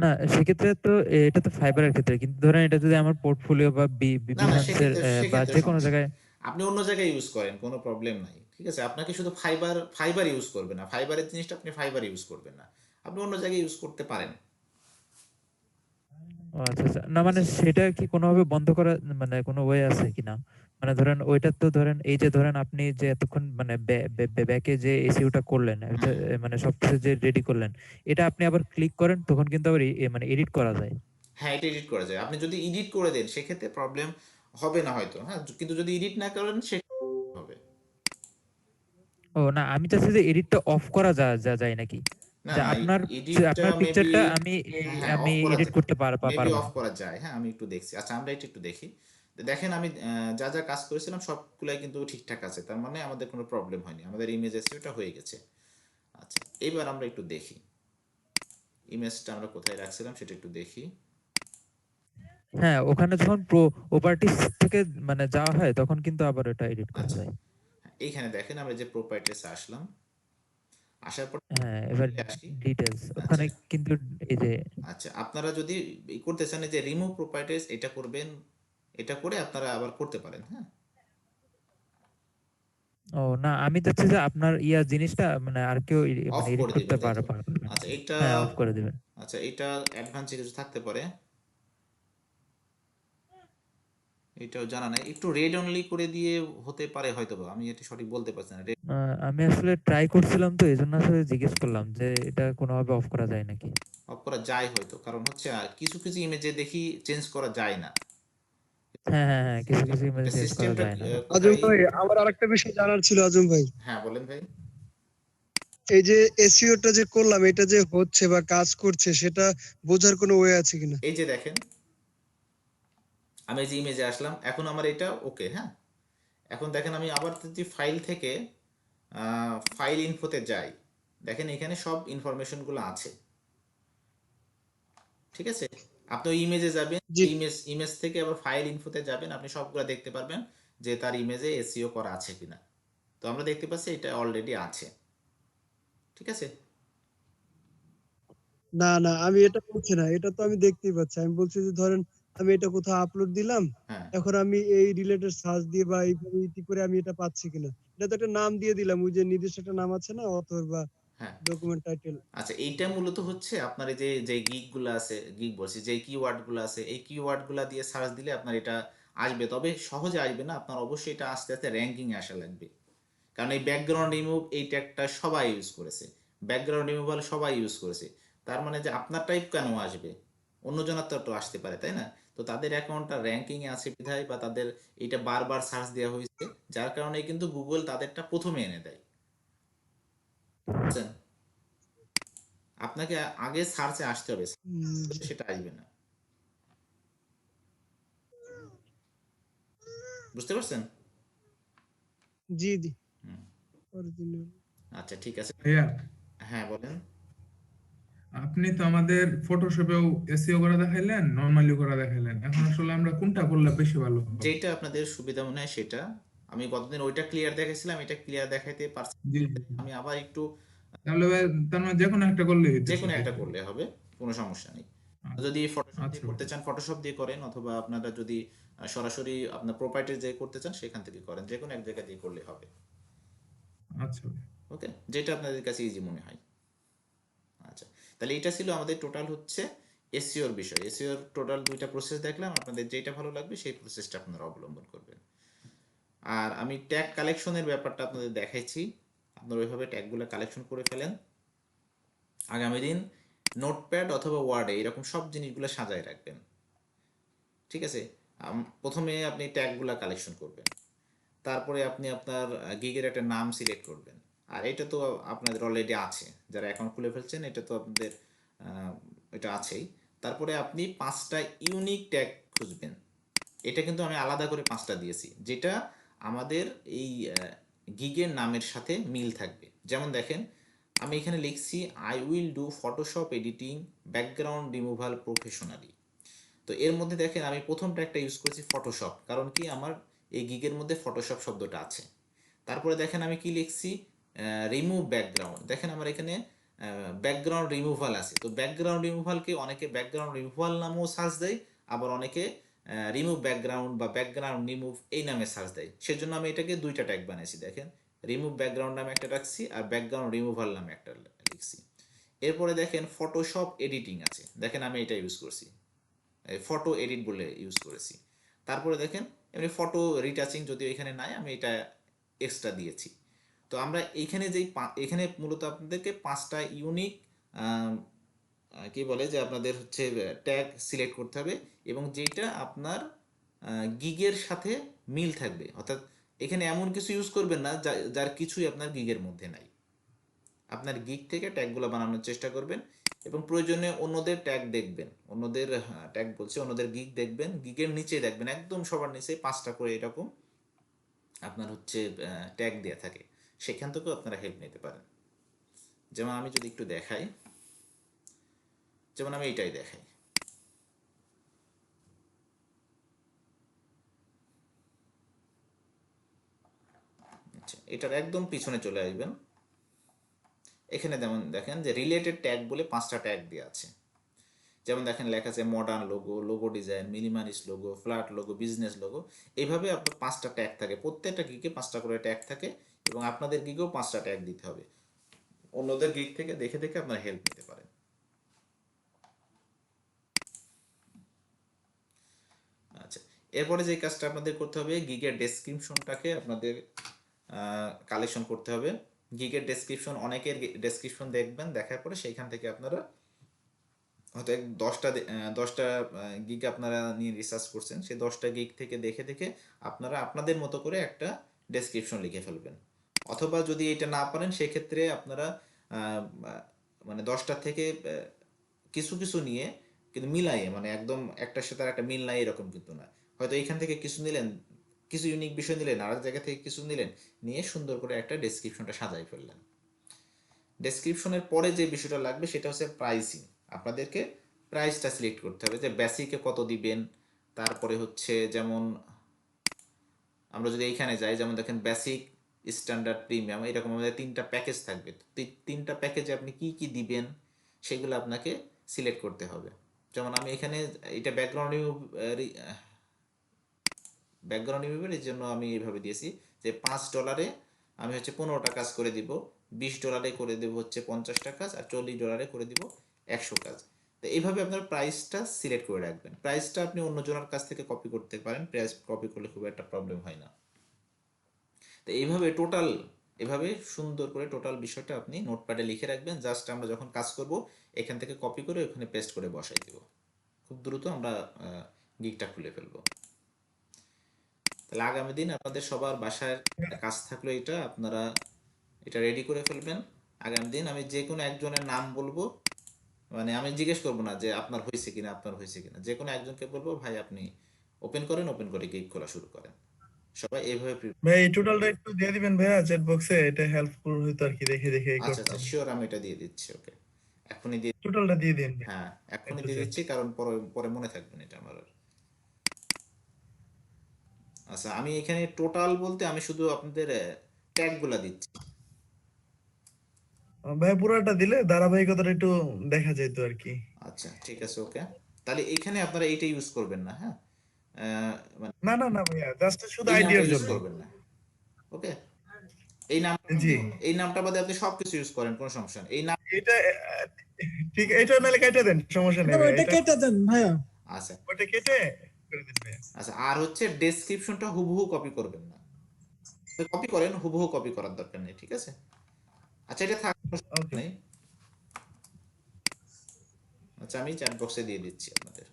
না, সেক্ষেত্রে তো এটা তো ফাইবারের ক্ষেত্রে, কিন্তু ধরেন এটা যদি আমার পোর্টফোলিও বা না না, বিহান্সের বা যে কোনো সমস্যা জায়গায়। নেই। আপনি অন্য জায়গায় ইউজ করেন, কোনো প্রবলেম নাই, ঠিক আছে। আপনাকে শুধু ফাইবার ইউজ করবেন না, ফাইবারের জিনিসটা আপনি ফাইবার ইউজ করবেন না, আপনি অন্য জায়গায় ইউজ করতে পারেন। ও আচ্ছা আচ্ছা, না মানে সেটা কি কোনোভাবে বন্ধ করা মানে কোনো ওয়ে আছে কিনা? মানে ধরেন ওইটা তো ধরেন এই যে ধরেন আপনি যে এতক্ষণ মানে ব্যাকে যে এসইওটা করলেন, মানে সবকিছু যে রেডি করলেন, এটা আপনি আবার ক্লিক করেন তখন কিন্তু আবার মানে এডিট করা যায়। হ্যাঁ, এটা এডিট করা যায়। আপনি যদি এডিট করে দেন সেক্ষেত্রে প্রবলেম হবে না হয়তো, হ্যাঁ, কিন্তু যদি এডিট না করেন সে হবে। ও না, আমি চাচ্ছি যে এডিটটা অফ করা যায় নাকি, না যে না, আপনার এডিটটা আপনার মেবি, পিকচারটা আমি হ্যাঁ, আমি অফ করা এডিট যায়, করতে মেবি পারবো অফ না। করা যায়, হ্যাঁ, আমি একটু দেখছি। আচ্ছা, আমরা এটা একটু দেখি। তো দেখেন আমি যা যা কাজ করেছিলাম সবগুলাই কিন্তু ঠিকঠাক আছে, তার মানে আমাদের কোনো প্রবলেম হয়নি, আমাদের ইমেজ এসইওটা হয়ে গেছে। আচ্ছা, এবার আমরা একটু দেখি ইমেজটা আমরা কোথায় রাখছিলাম সেটা একটু দেখি। হ্যাঁ, ওখানে যখন প্রপার্টিস থেকে মানে যাওয়া হয় তখন কিন্তু আবার এটা এডিট করা যায়। এইখানে দেখেন আমরা যে প্রপার্টিসে আসলাম, আসার পর হ্যাঁ, এবার আসি। ডিটেইলস আচ্ছা ওখানে কিন্তু এই যে আচ্ছা, আপনারা যদি করতে চান যে রিমুভ প্রপার্টিস, এটা করবেন, এটা করে আপনারা আবার করতে পারেন, হ্যাঁ। ও না, আমি চাচ্ছি যে আপনার জিনিসটা মানে আর কেউ অফ মানে এডিট করে করতে দিবেন, তাই তো? পারবে না। আচ্ছা, এটা, হ্যাঁ, অফ করে দিবেন। আচ্ছা, এটা অ্যাডভান্স কিছু থাকতে পারে, এটাও জানা নাই। একটু রেড অনলি করে দিয়ে হতে পারে হয়তো, বা আমি এটা সঠিক বলতে পারছি না। আমি আসলে ট্রাই করছিলাম, তো এইজন্য আসলে জিজ্ঞেস করলাম যে এটা কোনোভাবে অফ করা যায় নাকি। অফ করা যায় হয়তো, কারণ হচ্ছে কিছু কিছু ইমেজে দেখি চেঞ্জ করা যায় না। হ্যাঁ হ্যাঁ হ্যাঁ, কিছু কিছু ইমেজ চেঞ্জ করা সিস্টেমটা যায় না। আজম ভাই, আমার আরেকটা বিষয় জানার ছিল আজম ভাই। হ্যাঁ, বলেন ভাই। এই যে এসইওটা যে করলাম, এটা যে হচ্ছে বা কাজ করছে, সেটা বোঝার কোনো ওয়ে আছে কিনা? এই যে দেখেন আমি যে ইমেজে আসলাম, এখন আমার এটা ওকে, হ্যাঁ। এখন দেখেন আমি আবার যদি ফাইল থেকে ফাইল ইনফোতে যাই, দেখেন এখানে সব ইনফরমেশনগুলো আছে, ঠিক আছে। আপনি ওই ইমেজে যাবেন, ইমেজ থেকে আবার ফাইল ইনফোতে যাবেন, আপনি সবগুলো দেখতে পারবেন যে তার ইমেজে এসইও করা আছে কিনা। তো আমরা দেখতে পাচ্ছি এটা অলরেডি আছে, ঠিক আছে। না না, আমি এটা বলছি না, এটা তো আমি দেখতেই পাচ্ছি। আমি বলছি যে ধরেন আমি এটা কোথাও আপলোড দিলাম, এখন আমি এই রিলেটেড সার্চ দিয়ে বা এইভাবে ইতি করে আমি এটা পাচ্ছি কিনা। এটা তো একটা নাম দিয়ে দিলাম, ওই যে নির্দিষ্ট একটা নাম আছে না, অথর বা ডকুমেন্ট টাইটেল। আচ্ছা, এইটা মূলত হচ্ছে আপনার এই যে গিগ গুলো আছে, গিগ বলছি, যে কিওয়ার্ড গুলো আছে, এই কিওয়ার্ড গুলা দিয়ে সার্চ দিলে আপনার এটা আসবে, তবে সহজে আসবে না, আপনার অবশ্যই এটা আস্তে আস্তে র্যাঙ্কিং এ আসা লাগবে। কারণ এই ব্যাকগ্রাউন্ড রিমুভ এই ট্যাগটা সবাই ইউজ করেছে, ব্যাকগ্রাউন্ড রিমুভাল সবাই ইউজ করেছে, তার মানে যে আপনার টাইপ কেন আসবে, অন্যজনের তো একটু আসতে পারে, তাই না? তো তাদের অ্যাকাউন্টটা র্যাঙ্কিং এ আছে বিধায় বা তাদের এটা বারবার সার্চ দেওয়া হয়েছে, যার কারণে কিন্তু গুগল তাদেরটা প্রথমে এনে দেয়, বুঝছেন? আপনাকে আগে সার্চে আসতে হবে, সেটা আসবে না, বুঝতে পারছেন? জি জি অরিজিনাল। আচ্ছা ঠিক আছে, ভাইয়া হ্যাঁ বলেন। আপনি তো আমাদের ফটোশপেও এসইও করা দেখাইলেন, নরমালি করা দেখাইলেন, এখন আসলে আমরা কোনটা করলে বেশি ভালো হবে? যেটা আপনাদের সুবিধা মনে হয় সেটা। আমি গতদিন ওইটা ক্লিয়ার দেখাইছিলাম, এটা ক্লিয়ার দেখাইতে পারছি, জি জি। আমি আবার একটু তাহলে ভাই তার মানে যে কোনো একটা করলে যে কোনো একটা করলে হবে, কোনো সমস্যা নেই। যদি ফটোশপ দিয়ে আচ্ছা করতে চান ফটোশপ দিয়ে করেন, অথবা আপনারা যদি সরাসরি আপনার প্রোপাইটারি যে করতে চান সেখান থেকে করেন, যে কোনো এক জায়গা দিয়ে করলে হবে। আচ্ছা ওকে, যেটা আপনাদের কাছে ইজি মনে হয়। আচ্ছা, তাহলে এটা ছিল আমাদের টোটাল হচ্ছে এসইওর বিষয়। এসইওর টোটাল 2টা প্রসেস দেখলাম, আপনাদের যেটা ভালো লাগবে সেই প্রসেসটা আপনারা অবলম্বন করবেন। আর আমি ট্যাগ কালেকশনের ব্যাপারটা আপনাদের দেখাইছি, আপনারা ওইভাবে ট্যাগগুলো কালেকশন করে ফেলেন। আগামী দিন নোটপ্যাড অথবা ওয়ার্ডে এরকম সব জিনিসগুলো সাজায় রাখবেন, ঠিক আছে? প্রথমে আপনি ট্যাগগুলো কালেকশন করবেন, তারপরে আপনি আপনার গিগের একটা নাম সিলেক্ট করবেন। আর এটা তো আপনাদের অলরেডি আছে, যারা অ্যাকাউন্ট খুলে ফেলছেন এটা তো আপনাদের এটা আছেই। তারপরে আপনি 5টা ইউনিক ট্যাগ খুঁজবেন, এটা কিন্তু আমি আলাদা করে 5টা দিয়েছি, যেটা আমাদের এই গিগের নামের সাথে মিল থাকবে। যেমন দেখেন, আমি এখানে লিখছি I will do Photoshop editing background removal professionally. তো এর মধ্যে দেখেন আমি প্রথম ট্যাগটা ইউজ করেছি ফটোশপ, কারণ কি আমার এই গিগের মধ্যে ফটোশপ শব্দটা আছে। তারপরে দেখেন আমি কি লিখছি, রিমুভ ব্যাকগ্রাউন্ড, দেখেন আমার এখানে ব্যাকগ্রাউন্ড রিমুভাল আছে। তো ব্যাকগ্রাউন্ড রিমুভালকে অনেকে ব্যাকগ্রাউন্ড রিমুভাল নামেও সার্চ দেয়, আবার অনেকে রিমুভ ব্যাকগ্রাউন্ড বা ব্যাকগ্রাউন্ড রিমুভ এই নামে সার্চ দেয়। সেজন্য আমি এটাকে 2টা ট্যাগ বানিয়েছি, দেখেন রিমুভ ব্যাকগ্রাউন্ড নামে একটা রাখছি আর ব্যাকগ্রাউন্ড রিমুভাল নামে একটা লিখছি। এরপরে দেখেন ফটোশপ এডিটিং আছে, দেখেন আমি এটা ইউজ করছি, ফটো এডিট বলে ইউজ করেছি। তারপরে দেখেন এমনি ফটো রিটাচিং, যদিও এখানে নাই, আমি এটা এক্সট্রা দিয়েছি। তো আমরা এইখানে যেই এখানে মূলত আপনাদেরকে 5টা ইউনিক কি বলে যে আপনাদের হচ্ছে ট্যাগ সিলেক্ট করতে হবে, এবং যেটা আপনার গিগের সাথে মিল থাকবে। অর্থাৎ এখানে এমন কিছু ইউজ করবেন না যার কিছুই আপনার গিগের মধ্যে নাই। আপনার গিগ থেকে ট্যাগগুলো বানানোর চেষ্টা করবেন, এবং প্রয়োজনে অন্যদের ট্যাগ দেখবেন, অন্যদের ট্যাগ বলছে অন্যদের গিগ দেখবেন, গিগের নিচে দেখবেন একদম সবার নিচে 5টা করে এরকম আপনার হচ্ছে ট্যাগ দেওয়া থাকে, সেখান থেকেও আপনারা হেল্প নিতে পারেন। যেমন আমি যদি একটু দেখাই, যেমন আমি এইটাই দেখাই, আচ্ছা এটার একদম পিছনে চলে আসবেন, এখানে যেমন দেখেন যে রিলেটেড ট্যাগ বলে 5টা ট্যাগ দেওয়া আছে। যেমন দেখেন লেখা আছে modern logo, logo design, minimalist logo, flat logo, business logo. এইভাবে আপনার 5টা ট্যাগ থাকে, প্রত্যেকটা গিগে 5টা করে ট্যাগ থাকে, এবং আপনাদের গিগেও 5টা ট্যাগ দিতে হবে। অন্যদের গিগ থেকে দেখে দেখে আপনারা হেল্প নিতে পারেন। আচ্ছা, এরপরে যে কাজটা আপনাদের করতে হবে, গিগের ডেসক্রিপশনটাকে আপনাদের কালেকশন করতে হবে। গিগের ডেসক্রিপশন, অনেকের ডেসক্রিপশন দেখবেন, দেখার পরে সেইখান থেকে আপনারা হয়তো 10টা গিগ আপনারা নিয়ে রিসার্চ করছেন, সেই 10টা গিগ থেকে দেখে দেখে আপনারা আপনাদের মতো করে একটা ডেসক্রিপশন লিখে ফেলবেন। অথবা যদি এটা না পারেন সেক্ষেত্রে আপনারা মানে 10টা থেকে কিছু কিছু নিয়ে কিন্তু মিলাইয়ে, মানে একদম একটার সাথে একটা মিল নাই এরকম কিন্তু না, হয়তো এইখান থেকে কিছু নিলেন, কিছু ইউনিক বিষয় নিলেন, আর এক জায়গা থেকে কিছু নিলেন, নিয়ে সুন্দর করে একটা ডেসক্রিপশনটা সাজাই ফেললেন। ডেসক্রিপশনের পরে যে বিষয়টা লাগবে সেটা হচ্ছে প্রাইসিং। আপনাদেরকে প্রাইসটা সিলেক্ট করতে হবে, যে বেসিকে কত দিবেন। তারপরে হচ্ছে যেমন আমরা যদি এইখানে যাই, যেমন দেখেন বেসিক, স্ট্যান্ডার্ড, প্রিমিয়াম, এরকম আমাদের 3টা প্যাকেজ থাকবে। 3টা প্যাকেজে আপনি কি কি দিবেন সেগুলো আপনাকে সিলেক্ট করতে হবে। যেমন আমি এখানে এটা ব্যাকগ্রাউন্ড রিমুভের এই জন্য আমি এইভাবে দিয়েছি যে $5 আমি হচ্ছে 15টা কাজ করে দিব, $20 করে দেবো হচ্ছে 50টা কাজ, আর $40 করে দিব 100 কাজ। তো এইভাবে আপনার প্রাইসটা সিলেক্ট করে রাখবেন। প্রাইসটা আপনি অন্যজনের কাছ থেকে কপি করতে পারেন, প্রাইস কপি করলে খুব একটা প্রবলেম হয় না। তো এইভাবে এভাবে সুন্দর করে টোটাল বিষয়টা আপনি নোটপ্যাডে লিখে রাখবেন। জাস্ট আমরা যখন কাজ করব এখান থেকে কপি করে ওখানে পেস্ট করে বসাই দেব। খুব দ্রুত আমরা গিগটা খুলে ফেলবো। তাহলে আগামী দিন আপনাদের সবার বাসায় কাজ থাকলো, এটা আপনারা এটা রেডি করে ফেলবেন। আগামী দিন আমি যে কোনো একজনের নাম বলবো, মানে আমি জিজ্ঞেস করবো না যে আপনার হয়েছে কিনা, যে কোনো একজনকে বলবো ভাই আপনি ওপেন করে গিগ খোলা শুরু করেন। সবাই এইভাবে ভাই এই টোটালটা একটু দিয়ে দিবেন ভাইয়া চ্যাট বক্সে, এটা হেল্পফুল হইতো আর কি, দেখে আচ্ছা করতাম। শিওর, আমি এটা দিয়ে দিচ্ছি। ওকে, এখনই দিয়ে টোটালটা দিয়ে দিন। হ্যাঁ এখনই দিয়ে দিচ্ছি, কারণ পরে মনে থাকবে না এটা আমার আর। আচ্ছা আমি এখানে টোটাল বলতে আমি শুধু আপনাদের ট্যাগগুলা দিচ্ছি। ভাই পুরোটা দিলে ধারাবাহিকতাটা একটু দেখা যেত আর কি। আচ্ছা ঠিক আছে, ওকে। তাহলে এখানে আপনারা এইটা ইউজ করবেন না, হ্যাঁ মানে না ভাইয়া, জাস্ট শুধু আইডিয়ার ইউজ জন্য করবেন না। ওকে, এই নামটা বাদে আপনি সবকিছু ইউজ করেন, কোনো সমস্যা নেই। এই নাম এটা ঠিক, এটা নালে কেটে দেন, সমস্যা নেই না, ভাই। ওইটা কেটে দেন ভাইয়া। আচ্ছা ওটা কেটে করে দিন ভাইয়া। আচ্ছা, আর হচ্ছে ডেসক্রিপশনটা হুবহু কপি করবেন না। কপি করেন, হুবহু কপি করার দরকার নেই, ঠিক আছে? আচ্ছা এটা থাক, নেই। আচ্ছা আমি চ্যাট বক্সে দিয়ে দিচ্ছি আপনাদের।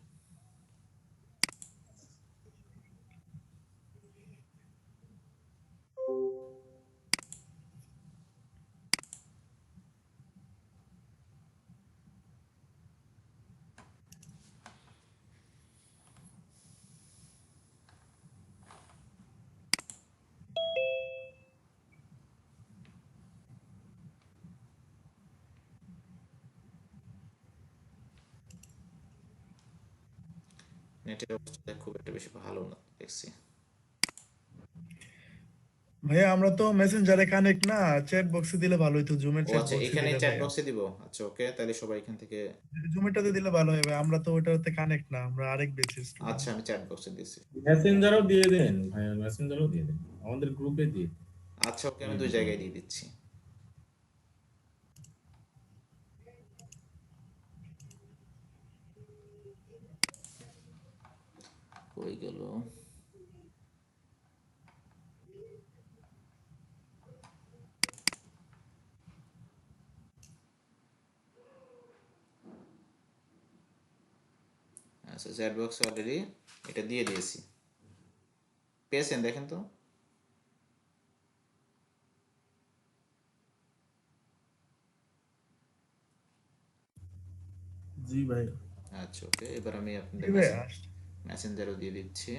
নেটের অবস্থা খুব একটা বেশি ভালো না দেখছি। ভাইয়া আমরা তো মেসেঞ্জারে কানেক্ট না, চ্যাট বক্সে দিলে ভালো হতো, জুমের ও চ্যাট আচ্ছা, বক্সে এখানে দিলে চ্যাট ভাইয়া। বক্সে দিব। আচ্ছা ওকে, তাহলে সবাই এখান থেকে জুমেরটাতে দিলে ভালো হবে, আমরা তো ওটাতে কানেক্ট না, আমরা আরেক বেসিস। আচ্ছা আমি চ্যাট বক্সে দিচ্ছি। মেসেঞ্জারও দিয়ে দেন ভাই, মেসেঞ্জারও দিয়ে দেন, আমাদের গ্রুপে দিয়ে দেন। আচ্ছা ওকে, আমি দুই জায়গায় দিয়ে দিচ্ছি। কই গেল? আচ্ছা চ্যাট বক্সে অলরেডি এটা দিয়ে দিয়েছি, পেয়েছেন দেখেন তো। জি ভাই। আচ্ছা ওকে, এবার আমি আপনাদের মেসেঞ্জারও দিয়ে দিচ্ছি।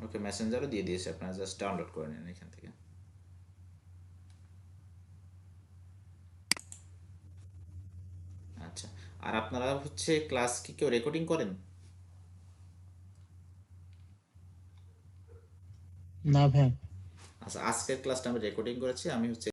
ওকে, মেসেঞ্জারও দিয়ে দিয়েছি, আপনারা জাস্ট ডাউনলোড করে নেন এখান থেকে। আচ্ছা, আর আপনারা হচ্ছে ক্লাস কি কেউ রেকর্ডিং করেন? না ভাই। আচ্ছা আজকের ক্লাসটা আমি রেকর্ডিং করেছি, আমি হচ্ছে